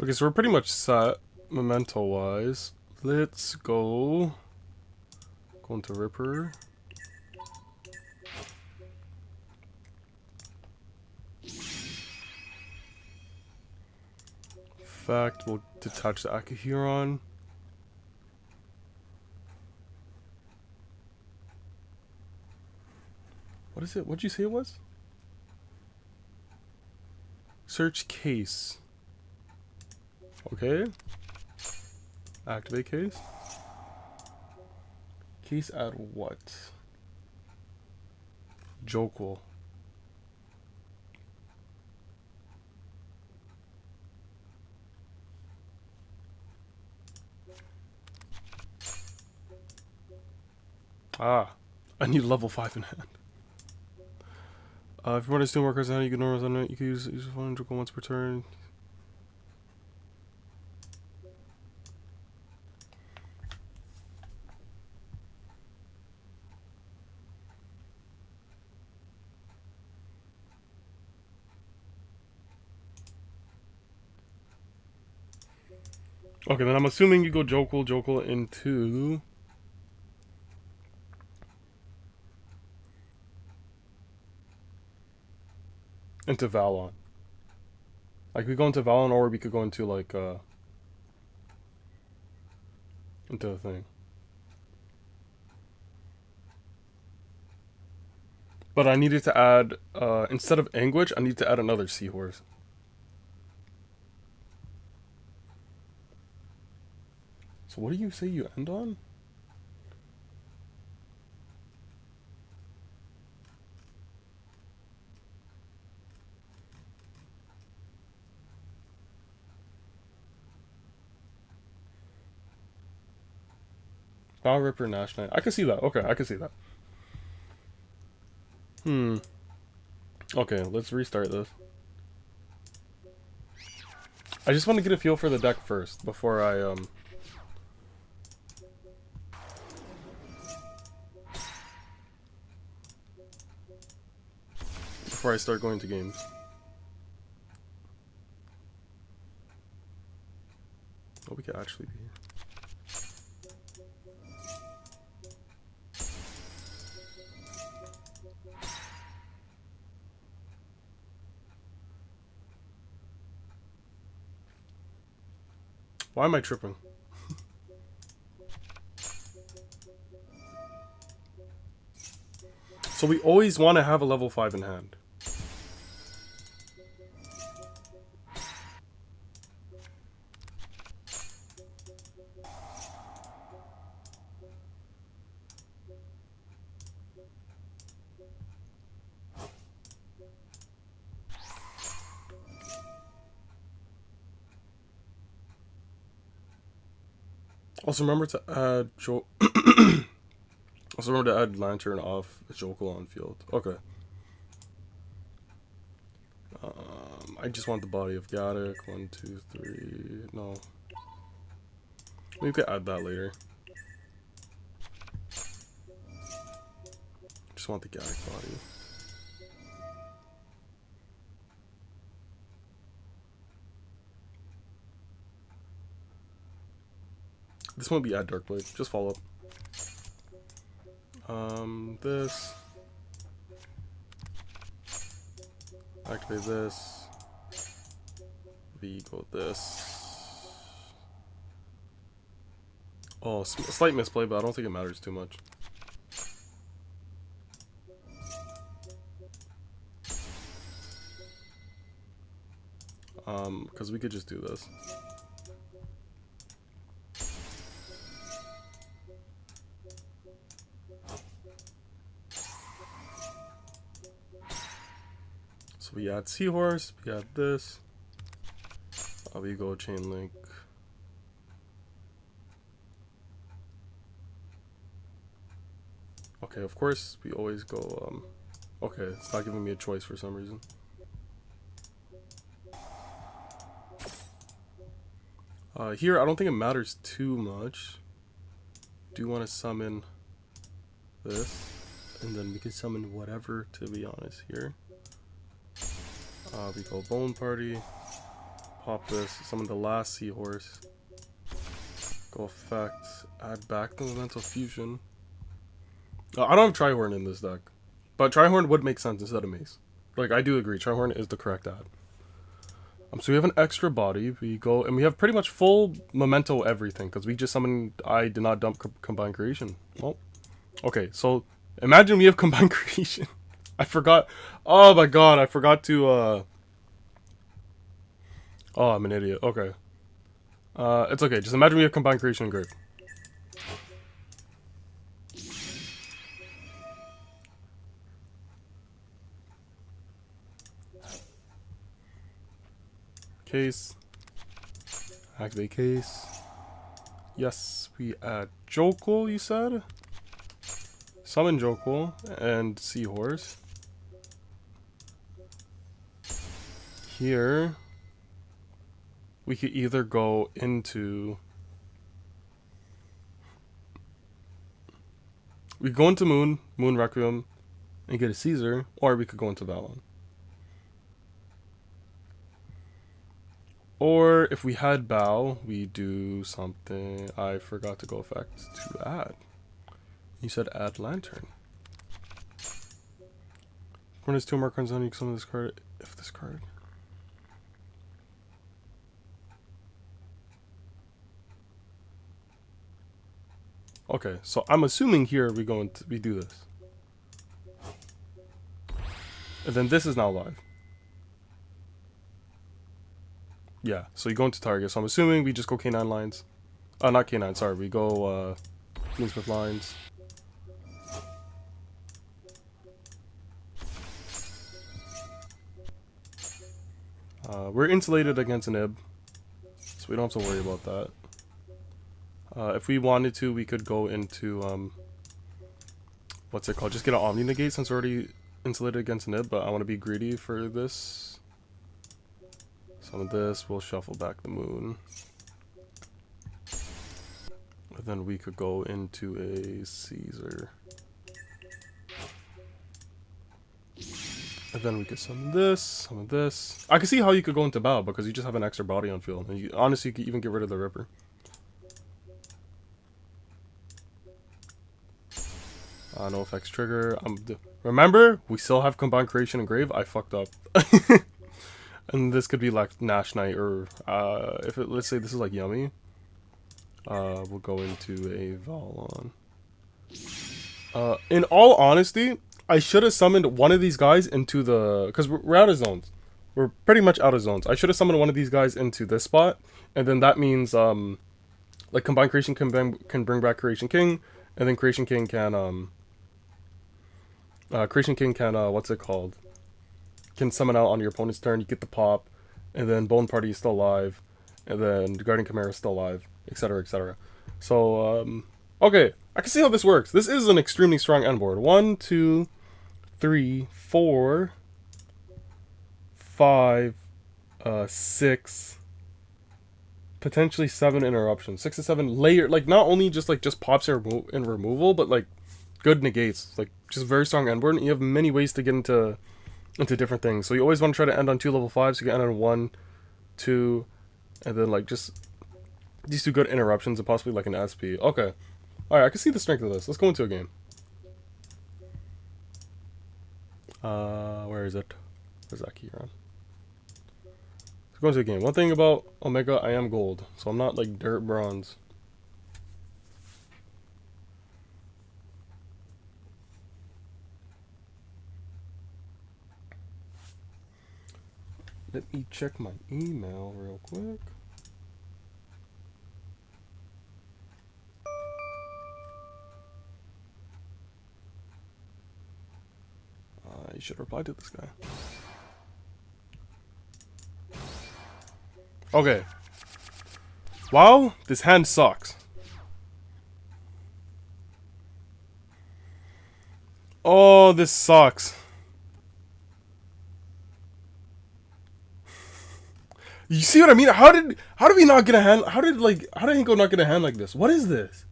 A: Okay, so we're pretty much set Memento-wise. Let's go into Ripper. Fact, we'll detach the Akahiron. What is it? What'd you say it was? Search case. Okay. Activate case. Case at what? Jokel. Ah, I need level 5 in hand. If you want to steal more cards than how you can normally on it, you can use one Jokel once per turn. Okay, then I'm assuming you go Jokel into Valon. Like we go into Valon, or we could go into like into the thing. But I needed to add instead of Anguish, I need to add another Seahorse. So what do you say you end on? Power Ripper, Nash Knight. I can see that. Okay, I can see that. Okay, let's restart this. I just want to get a feel for the deck first before I start going to games. Oh, we could actually be here. Why am I tripping? So we always want to have a level 5 in hand. Also remember to add also remember to add Lantern off Jokel on field. Okay. I just want the body of Gaddock. 1, 2, 3. No. We could add that later. Just want the Gaddock body. This won't be add Darkblade. Just follow up. This. Activate this. V go this. Oh, slight misplay, but I don't think it matters too much. Because we could just do this. So we add Seahorse, we add this. We go Chain Link. Okay, of course, we always go, okay, it's not giving me a choice for some reason. Here, I don't think it matters too much. Do want to summon this, and then we can summon whatever, to be honest, here. We go Bone Party, pop this, summon the last Seahorse, go Effect, add back the Memento Fusion. I don't have Trihorn in this deck, but Trihorn would make sense instead of Mace. Like, I do agree, Trihorn is the correct add. So we have an extra body, we go, and we have pretty much full Memento everything, because we just summoned I did not dump Combined Creation. Well, okay, so imagine we have Combined Creation. I forgot, oh my god, I forgot to, oh, I'm an idiot, okay. It's okay, just imagine we have Combined Creation engraved. Case. Activate case. Yes, we add Jokel, you said? Summon Jokel and Seahorse. Here, we could either go into... We go into Moon Requiem, and get a Caesar, or we could go into Valon. Or if we had Bow, we do something. I forgot to go effect to add. You said add Lantern. When there's 2 more cards on you, summon this card. If this card. Okay, so I'm assuming here we do this. And then this is now live. Yeah, so you go into target. So I'm assuming we just go K9 lines. Not K9, sorry. We go Fiendsmith lines. We're insulated against an IB, so we don't have to worry about that. If we wanted to, we could go into, what's it called? Just get an Omni Negate since we're already insulated against an IB, but I want to be greedy for this. So Summon this, we'll shuffle back the moon. And then we could go into a Caesar. And then we could summon this. I can see how you could go into battle because you just have an extra body on field. And you, honestly, you could even get rid of the Ripper. No effects trigger. Remember, we still have Combined Creation and Grave. I fucked up. And this could be like Nash Knight or if it, let's say this is like Yummy. We'll go into a Valon. In all honesty, I should have summoned one of these guys into the... Because we're out of zones. We're pretty much out of zones. I should have summoned one of these guys into this spot. And then that means, like, Combined Creation can bring back Creation King. And then Creation King can, what's it called? Can summon out on your opponent's turn. You get the pop. And then Bone Party is still alive. And then Guardian Chimera is still alive. Etc, etc. So, okay. I can see how this works. This is an extremely strong end board. 1, 2, 3, 4, 5, 6, potentially 7 interruptions. 6 to 7 layer, like not only just pops and removal, but like good negates. Like just very strong end board. And you have many ways to get into different things. So you always want to try to end on 2 level 5s. So you can end on 1, 2, and then like just these 2 good interruptions and possibly like an SP. Okay. Alright, I can see the strength of this. Let's go into a game. Where is it? Where's that key on? Let's go into a game. One thing about Omega, I am gold. So I'm not like dirt bronze. Let me check my email real quick. I should reply to this guy. Okay. Wow, this hand sucks. Oh, this sucks. You see what I mean? How did we not get a hand? How did Hinko not get a hand like this? What is this?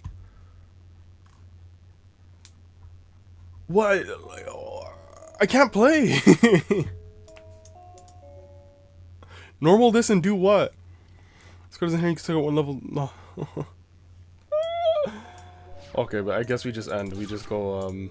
A: What? Like, oh, I can't play. Normal this and do what? Let's go to the hand. Take one level. No. Okay, but I guess we just end. We just go.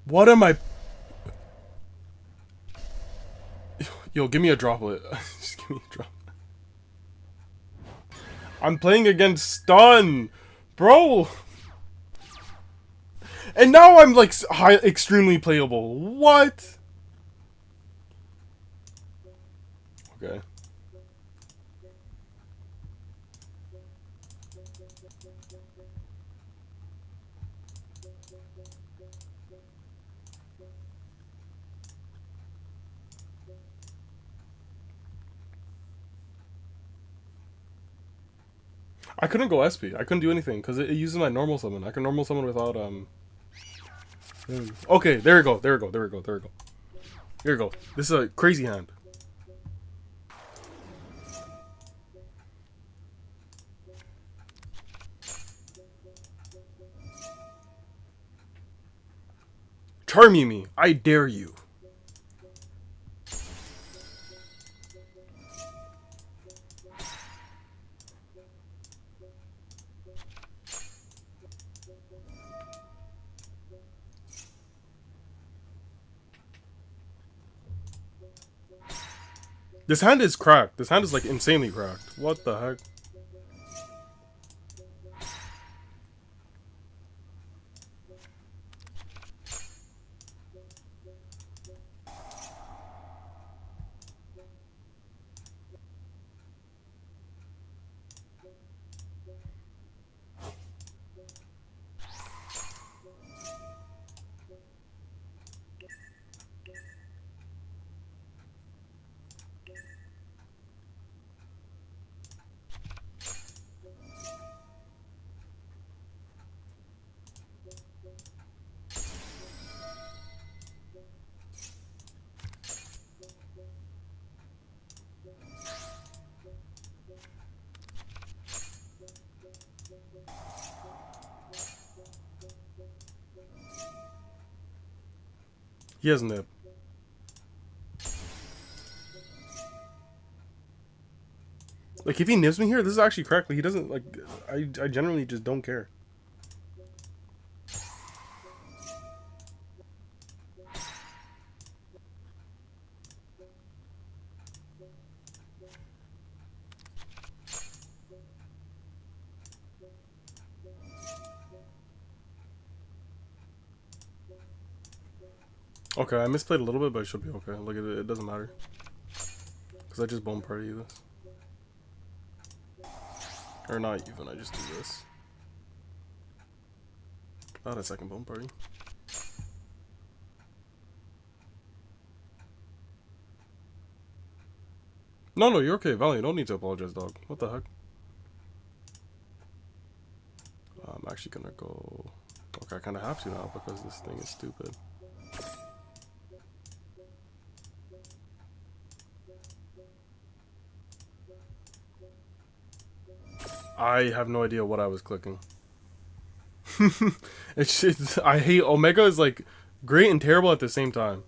A: What am I? Yo, give me a droplet. Just give me a droplet. I'm playing against stun, bro. And now I'm like extremely playable. What? Okay. I couldn't go SP. I couldn't do anything because it uses my normal summon. I can normal summon without Okay, there we go. There we go. There we go. There we go. Here we go. This is a crazy hand. Charming me. I dare you. This hand is cracked. This hand is like insanely cracked. What the heck? He has nib. Like, if he nibs me here, this is actually correct. Like, he doesn't, like, I generally just don't care. Okay, I misplayed a little bit, but it should be okay. Like, it doesn't matter. Because I just bone party this. Or not even, I just do this. Not a second bone party. No, you're okay, Valiant. You don't need to apologize, dog. What the heck? I'm actually gonna go... Okay, I kind of have to now because this thing is stupid. I have no idea what I was clicking. It's just, I hate Omega is like great and terrible at the same time.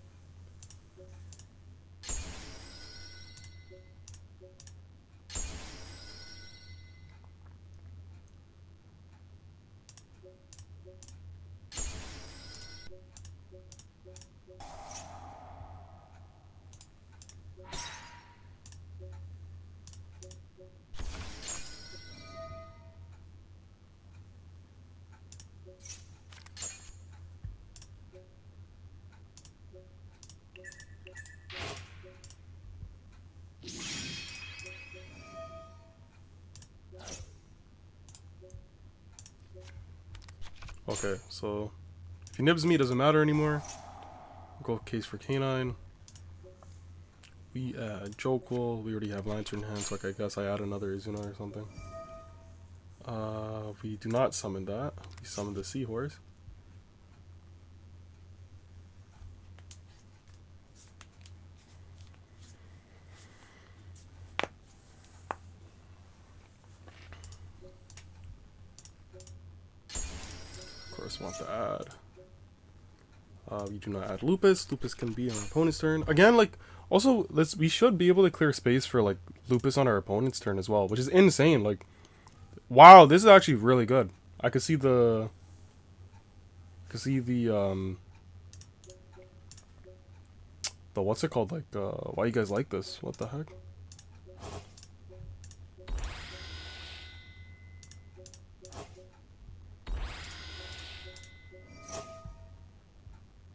A: Okay, so if he nibs me, it doesn't matter anymore. Go case for K9. We add Jokel. We already have Lantern in hand, so like I guess I add another Izuna or something. We do not summon that. We summon the Seahorse. Of course, want to add. We do not add Lupus. Lupus can be on our opponent's turn. Again, like, also, we should be able to clear space for, like, Lupus on our opponent's turn as well, which is insane. Like, wow, this is actually really good. I could see the... what's it called? Like, why you guys like this? What the heck?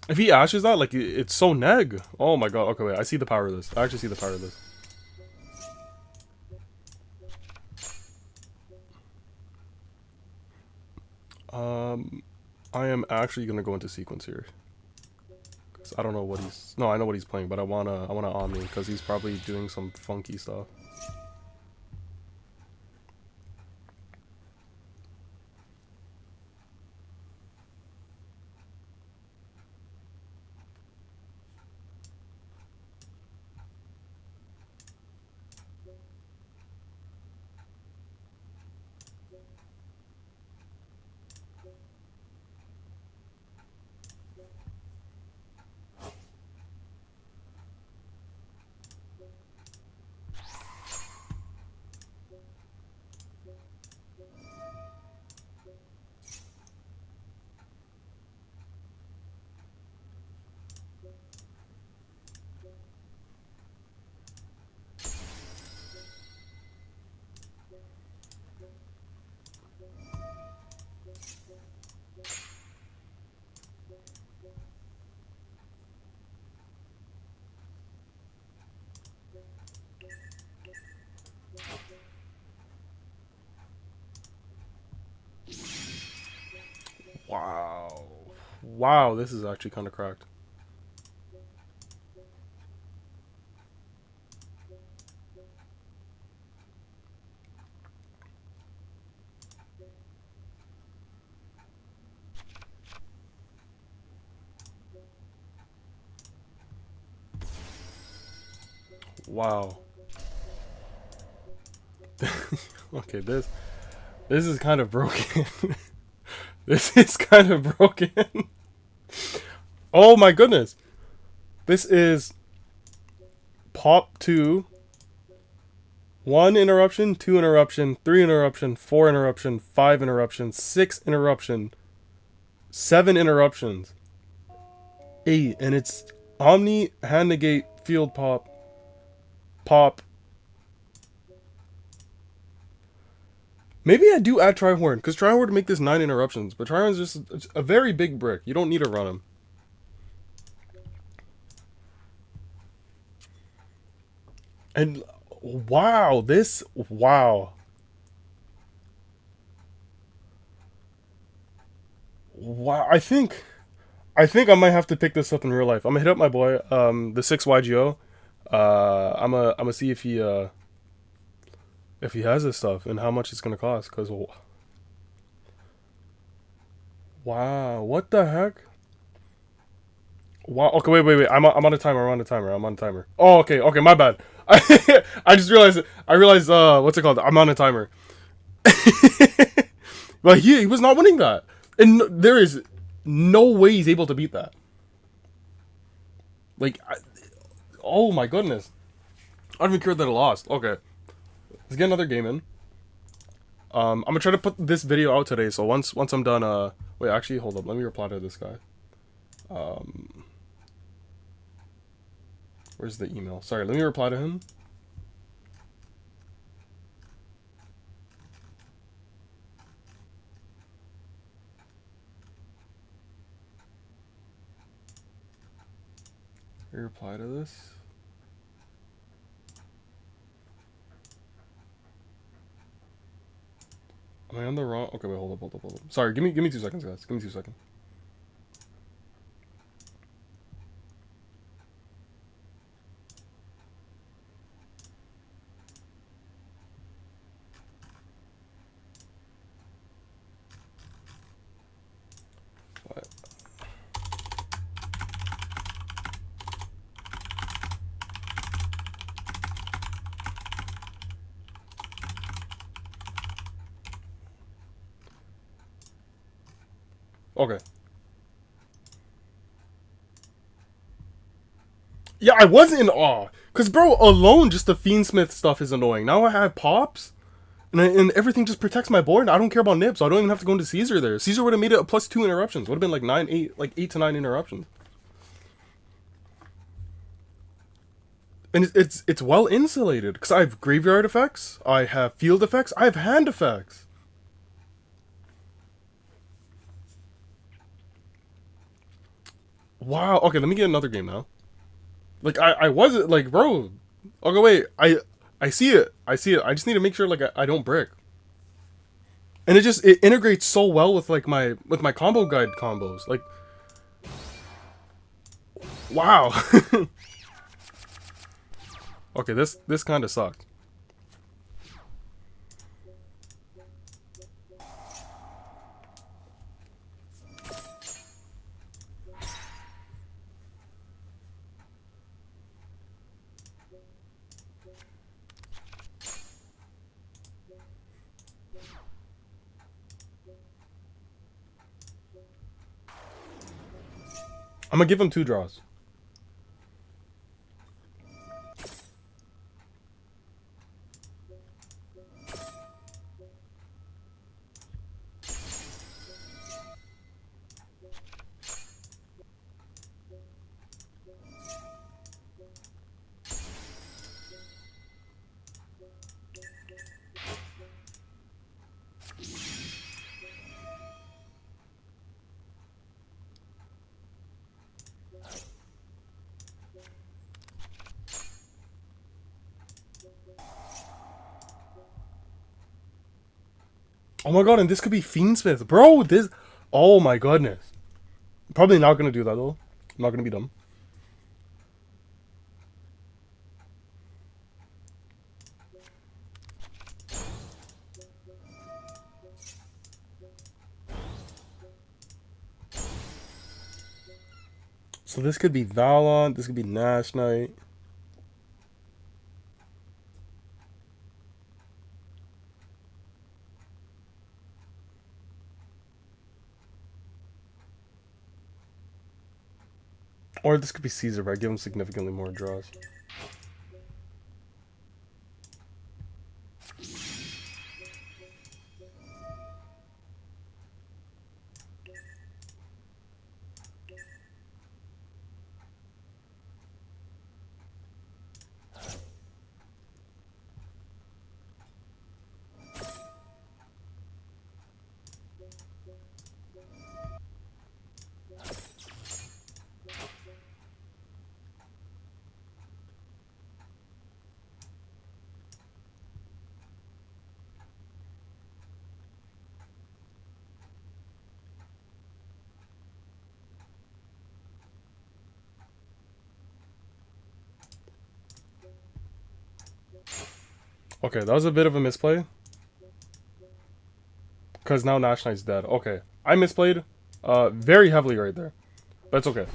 A: If he ashes that, like, it's so neg. Oh my god. Okay, wait. I see the power of this. I actually see the power of this. I am actually gonna go into sequence here. Cause I don't know what he's... No, I know what he's playing, but I wanna Omni, because he's probably doing some funky stuff. Wow. Wow, this is actually kind of cracked. Wow. Okay, this is kind of broken. This is kind of broken. Oh my goodness. This is pop 2, 1 interruption, 2 interruption, 3 interruption, 4 interruption, 5 interruption, 6 interruption, 7 interruptions, 8, and it's Omni, hand negate, field pop, pop. Maybe I do add Trihorn, because Trihorn would make this 9 interruptions, but Trihorn's just a very big brick. You don't need to run him. And wow, wow. Wow, I think I might have to pick this up in real life. I'm gonna hit up my boy, the 6YGO. I'm gonna see if he has this stuff and how much it's gonna cost. Cause wow, what the heck? Wow. Okay, wait. I'm on a timer. I'm on a timer. Oh, okay. My bad. I just realized. What's it called? I'm on a timer. But he was not winning that, and there is no way he's able to beat that. Like, oh my goodness. I don't even care that I lost. Okay, let's get another game in. I'm gonna try to put this video out today. So once I'm done. Wait, actually, hold up. Let me reply to this guy. Where's the email? Sorry, let me reply to him. Let me reply to this. Am I on the wrong? Okay, wait, hold up. Sorry, give me 2 seconds, guys. Give me 2 seconds. What? Okay. Yeah, I was in awe. Because, bro, alone, just the Fiendsmith stuff is annoying. Now I have pops, and everything just protects my board. I don't care about nibs. So I don't even have to go into Caesar there. Caesar would have made it a +2 interruptions. Would have been like 8 to 9 interruptions. And it's well insulated. Because I have graveyard effects. I have field effects. I have hand effects. Wow. Okay, let me get another game now. Like, I wasn't, like, bro. Okay, wait. I see it. I just need to make sure, like, I don't brick. And it integrates so well with, like, my combo guide combos. Like, wow. Okay, this kind of sucked. I'm gonna give him 2 draws. Oh my god, and this could be Fiendsmith. Bro, this... Oh my goodness. Probably not gonna do that, though. I'm not gonna be dumb. So this could be Valon. This could be Nash Knight. Or this could be Caesar, but I give him significantly more draws. Okay, that was a bit of a misplay. Because now Nash Knight's dead. Okay, I misplayed very heavily right there. But it's okay.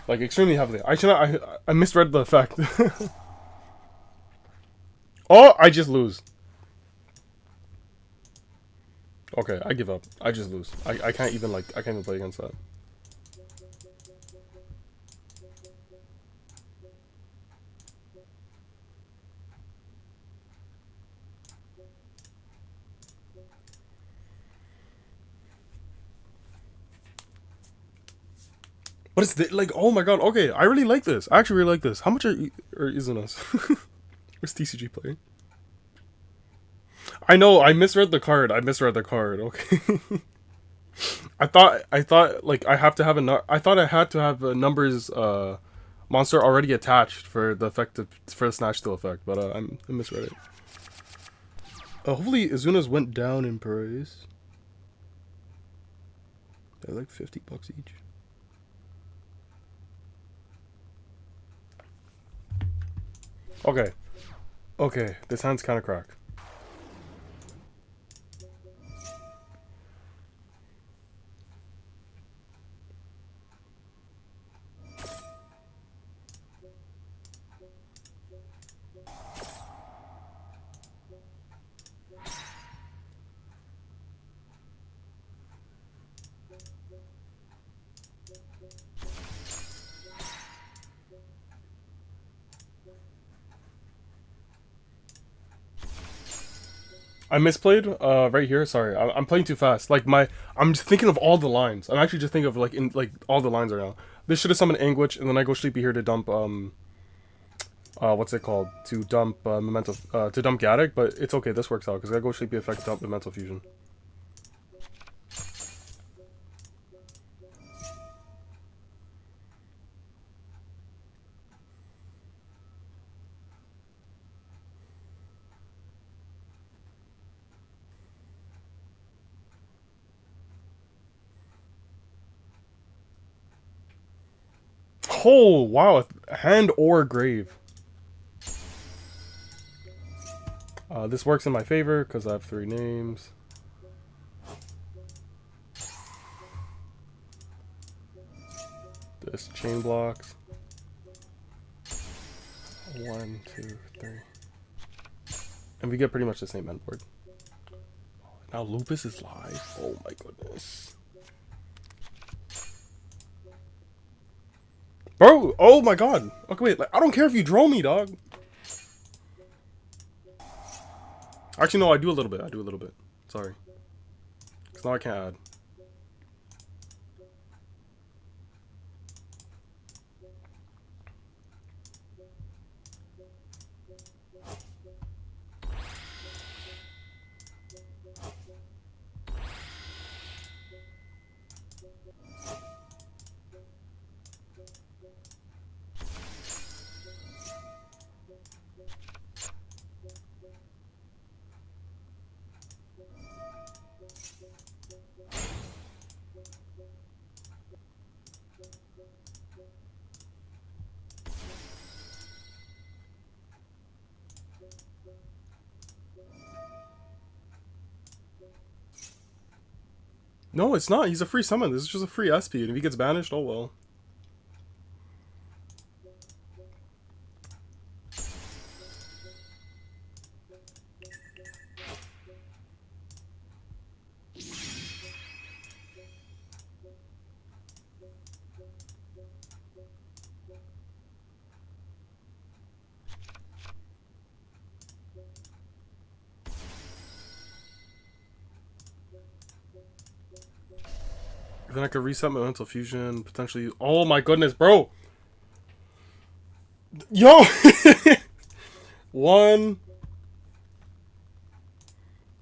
A: Like, extremely heavily. I misread the effect. Oh, I just lose. Okay, I give up. I just lose. I can't even, like, I can't even play against that. But it's like, oh my god, okay, I really like this. I actually really like this. How much are isn't us? Where's TCG playing? I know, I misread the card. Okay. I thought like I have to have I thought I had to have a numbers monster already attached for the effect for the snatch steal effect, but I misread it. Hopefully Izuna's went down in price. They're like $50 each. Okay. Okay, this hand's kind of cracked. I misplayed right here. Sorry, I'm playing too fast. Like I'm just thinking of all the lines. I'm actually just thinking of like all the lines right now. This should have summoned Anguish, and then I go Sleepy here to dump what's it called? To dump Memento to dump Gaddock, but it's okay. This works out because I go Sleepy effect dump Memento Fusion. Oh, wow. Hand or grave. This works in my favor because I have 3 names. This chain blocks. 1, 2, 3. And we get pretty much the same end board. Now Lupus is live. Oh my goodness. Bro, oh my god. Okay, wait, like, I don't care if you draw me, dog. Actually, no, I do a little bit. Sorry. Because now I can't add. No, it's not. He's a free summon. This is just a free SP, and if he gets banished, oh well. Then I could reset my mental fusion, potentially. Oh my goodness, bro! Yo! 1,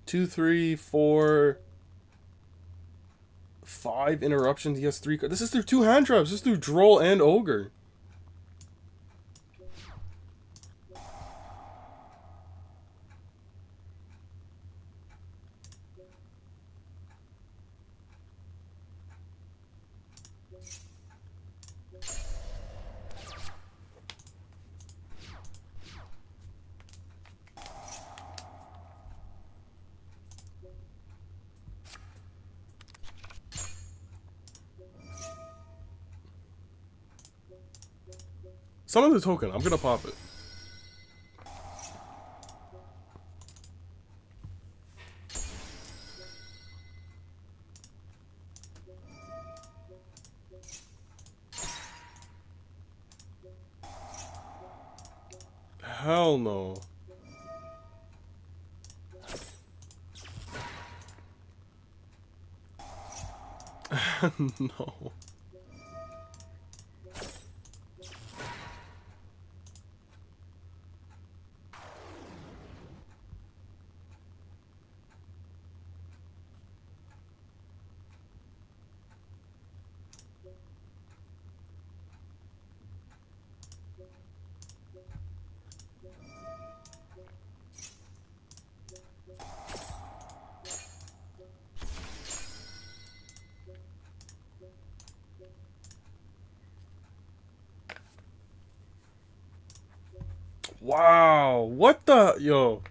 A: 2, 3, 4, 5 interruptions. He has 3. This is through 2 hand traps. This is through Droll and Ogre. Summon the token. I'm gonna pop it. Hell no. No. Wow, what the yo?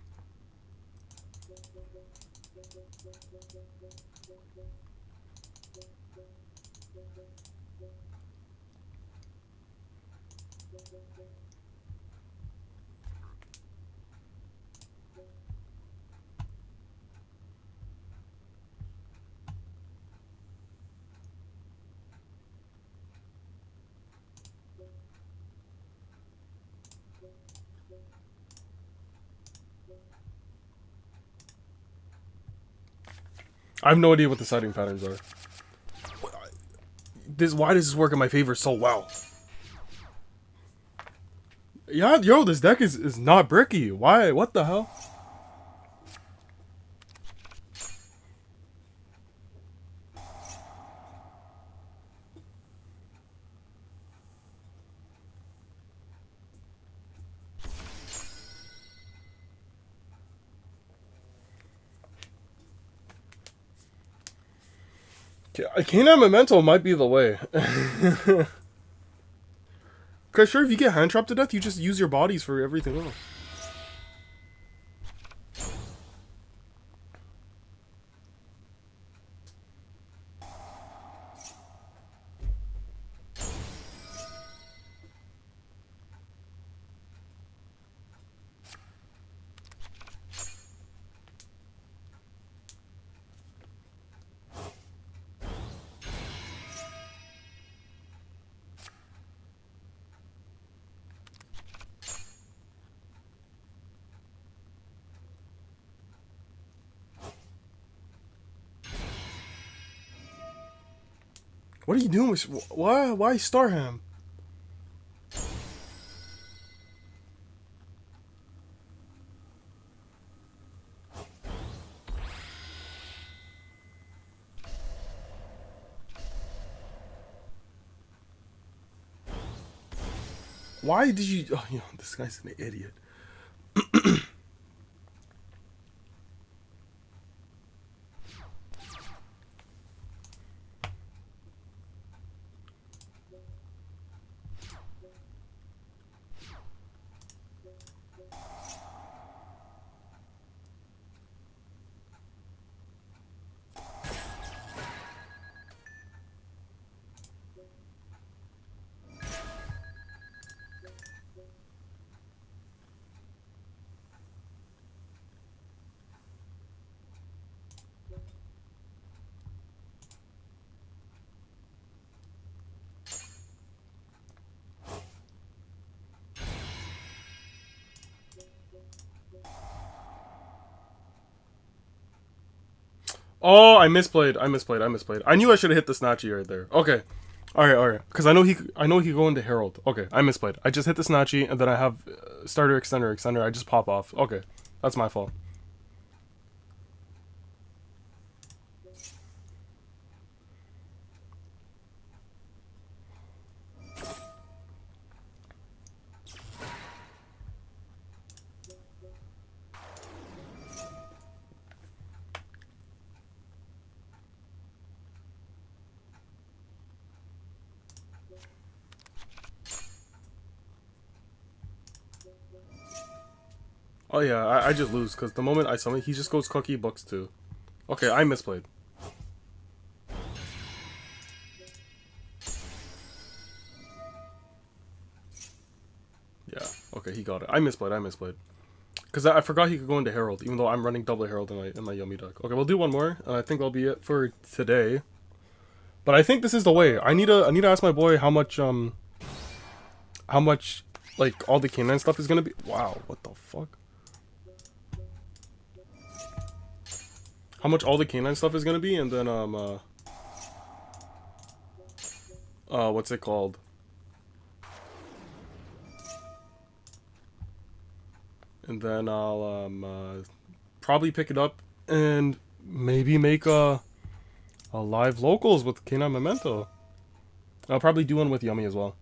A: I have no idea what the siding patterns are. Why does this work in my favor so well? Yeah, yo, this deck is not bricky. Why? What the hell? K9 Memento might be the way. Cause sure, if you get hand trapped to death, you just use your bodies for everything else. What are you doing with... Why Starham? Why did you... Oh, you know, this guy's an idiot. Oh, I misplayed. I knew I should have hit the Snatchy right there. Okay. Alright. Because I know he could go into Herald. Okay, I misplayed. I just hit the Snatchy, and then I have starter, extender. I just pop off. Okay, that's my fault. Oh yeah, I just lose because the moment I summon, he just goes Cookie Books too. Okay, I misplayed. Yeah, okay, he got it. I misplayed. Because I forgot he could go into Herald, even though I'm running double Herald in my Yummy deck. Okay, we'll do one more, and I think that'll be it for today. But I think this is the way. I need to ask my boy how much like all the K9 stuff is gonna be. Wow, what the fuck? How much all the K9 stuff is gonna be, and then what's it called? And then I'll probably pick it up and maybe make a live locals with K9 Memento. I'll probably do one with Yummy as well.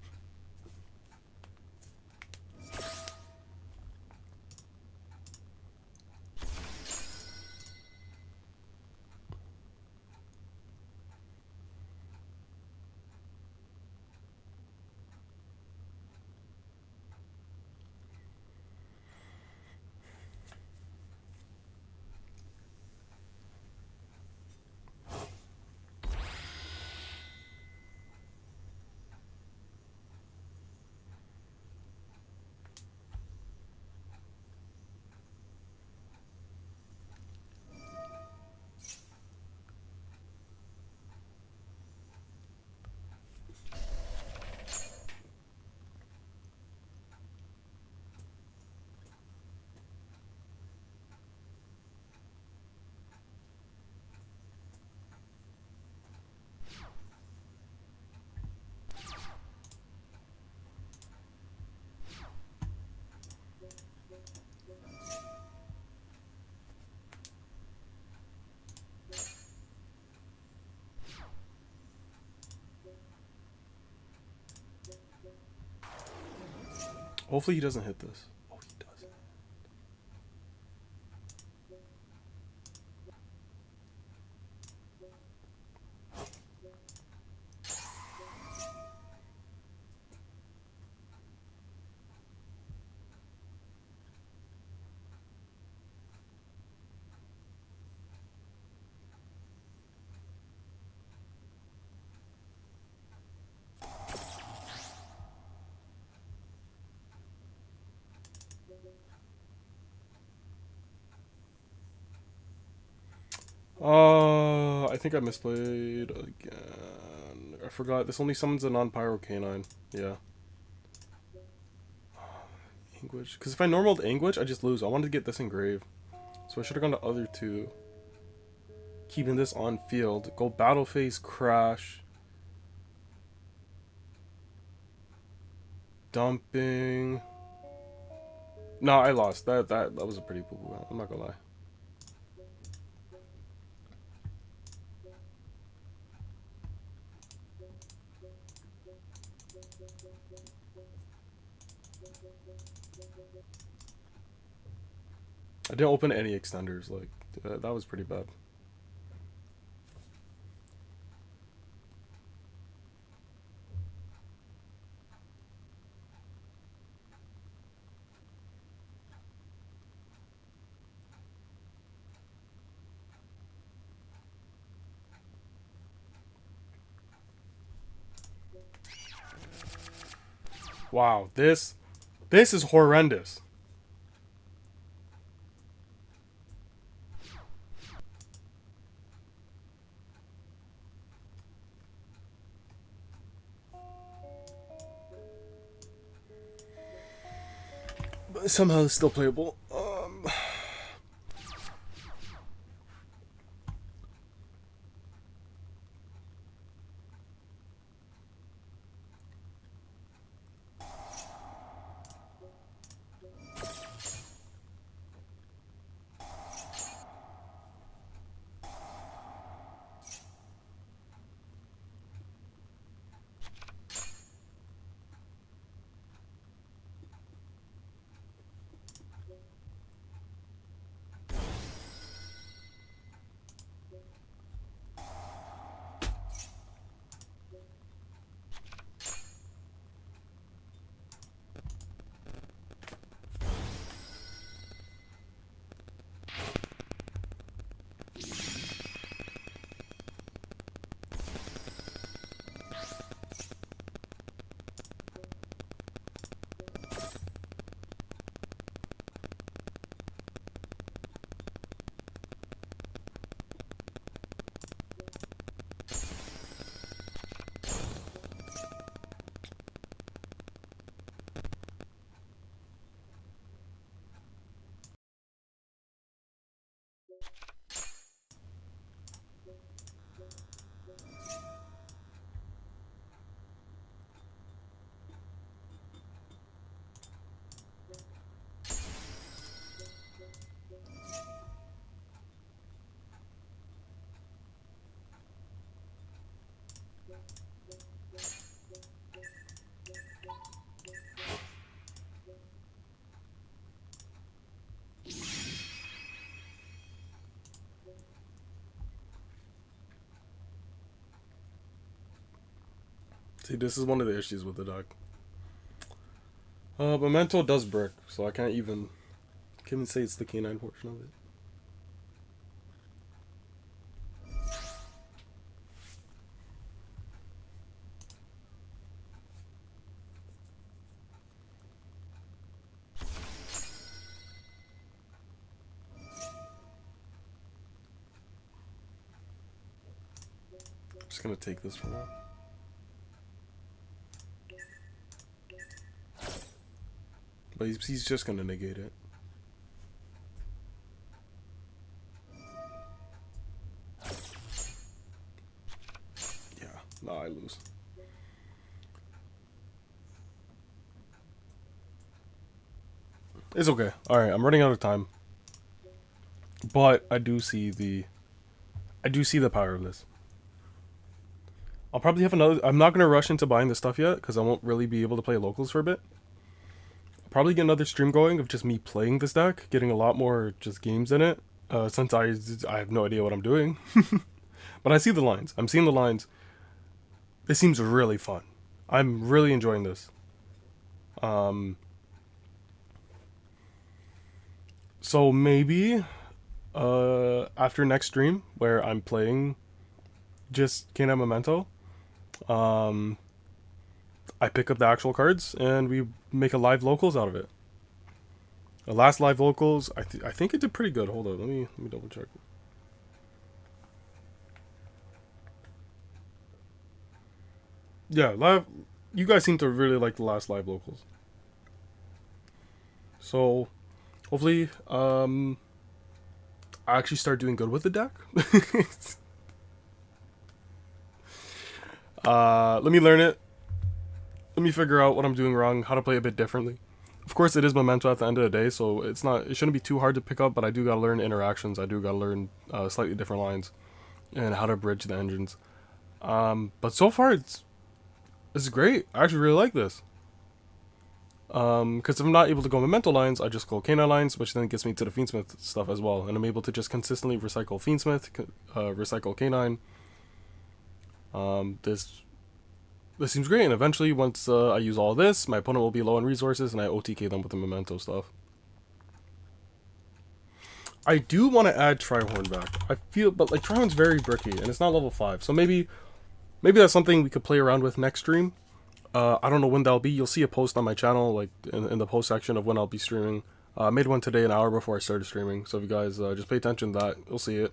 A: Hopefully he doesn't hit this. Oh, he does. I think I misplayed again. I forgot. This only summons a non-pyro K9. Yeah. Anguish. Because if I normaled Anguish, I just lose. I wanted to get this engrave. So I should have gone to other two. Keeping this on field. Go battle phase, crash. Dumping. No, I lost. That was a pretty poo-poo. I'm not gonna lie. I didn't open any extenders. Like that was pretty bad. Wow, this is horrendous. But somehow it's still playable. See, this is one of the issues with the deck. Memento does brick, so I can't even say it's the K9 portion of it. Just gonna take this for now. But he's just gonna negate it. Yeah, no, I lose. It's okay. Alright, I'm running out of time. But I do see the power of this. I'll probably have another. I'm not gonna rush into buying this stuff yet because I won't really be able to play locals for a bit. I'll probably get another stream going of just me playing this deck, getting a lot more just games in it. Since I have no idea what I'm doing, but I see the lines. I'm seeing the lines. It seems really fun. I'm really enjoying this. So maybe after next stream where I'm playing just K9 Memento, I pick up the actual cards and we make a live locals out of it. The last live locals, I think it did pretty good. Hold on, let me double check. Yeah, live. You guys seem to really like the last live locals. So hopefully, I actually start doing good with the deck. Let me learn it. Let me figure out what I'm doing wrong, how to play a bit differently. Of course, it is Memento at the end of the day, so it shouldn't be too hard to pick up, but I do gotta learn interactions. I do gotta learn slightly different lines and how to bridge the engines. But so far, it's great. I actually really like this. Because if I'm not able to go Memento lines, I just go K9 lines, which then gets me to the Fiendsmith stuff as well. And I'm able to just consistently recycle Fiendsmith, recycle K9. This seems great, and eventually, once I use all this, my opponent will be low on resources, and I OTK them with the Memento stuff. I do want to add Trihorn back. I feel, but like Trihorn's very bricky, and it's not level 5, so maybe that's something we could play around with next stream. I don't know when that'll be. You'll see a post on my channel, like in the post section of when I'll be streaming. I made one today, an hour before I started streaming, so if you guys just pay attention to that, you'll see it.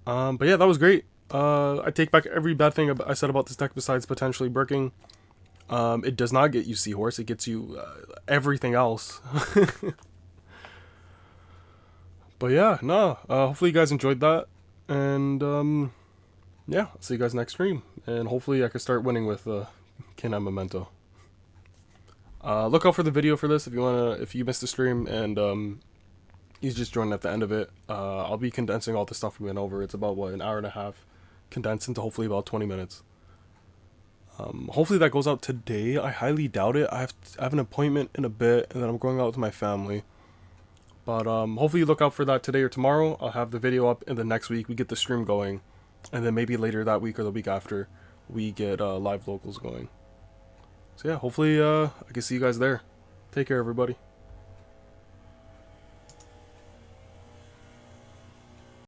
A: But yeah, that was great. I take back every bad thing I said about this deck besides potentially bricking. It does not get you Seahorse, it gets you everything else. But yeah, no, hopefully you guys enjoyed that, and yeah, I'll see you guys next stream, and hopefully I can start winning with K9 Memento. Look out for the video for this if you missed the stream and you just joined at the end of it. I'll be condensing all the stuff we went over. It's about an hour and a half condensed into hopefully about 20 minutes. Hopefully that goes out today. I highly doubt it. I have an appointment in a bit, and then I'm going out with my family. But hopefully look out for that today or tomorrow. I'll have the video up in the next week. We get the stream going, and then maybe later that week or the week after, we get live locals going. So yeah, hopefully I can see you guys there. Take care, everybody.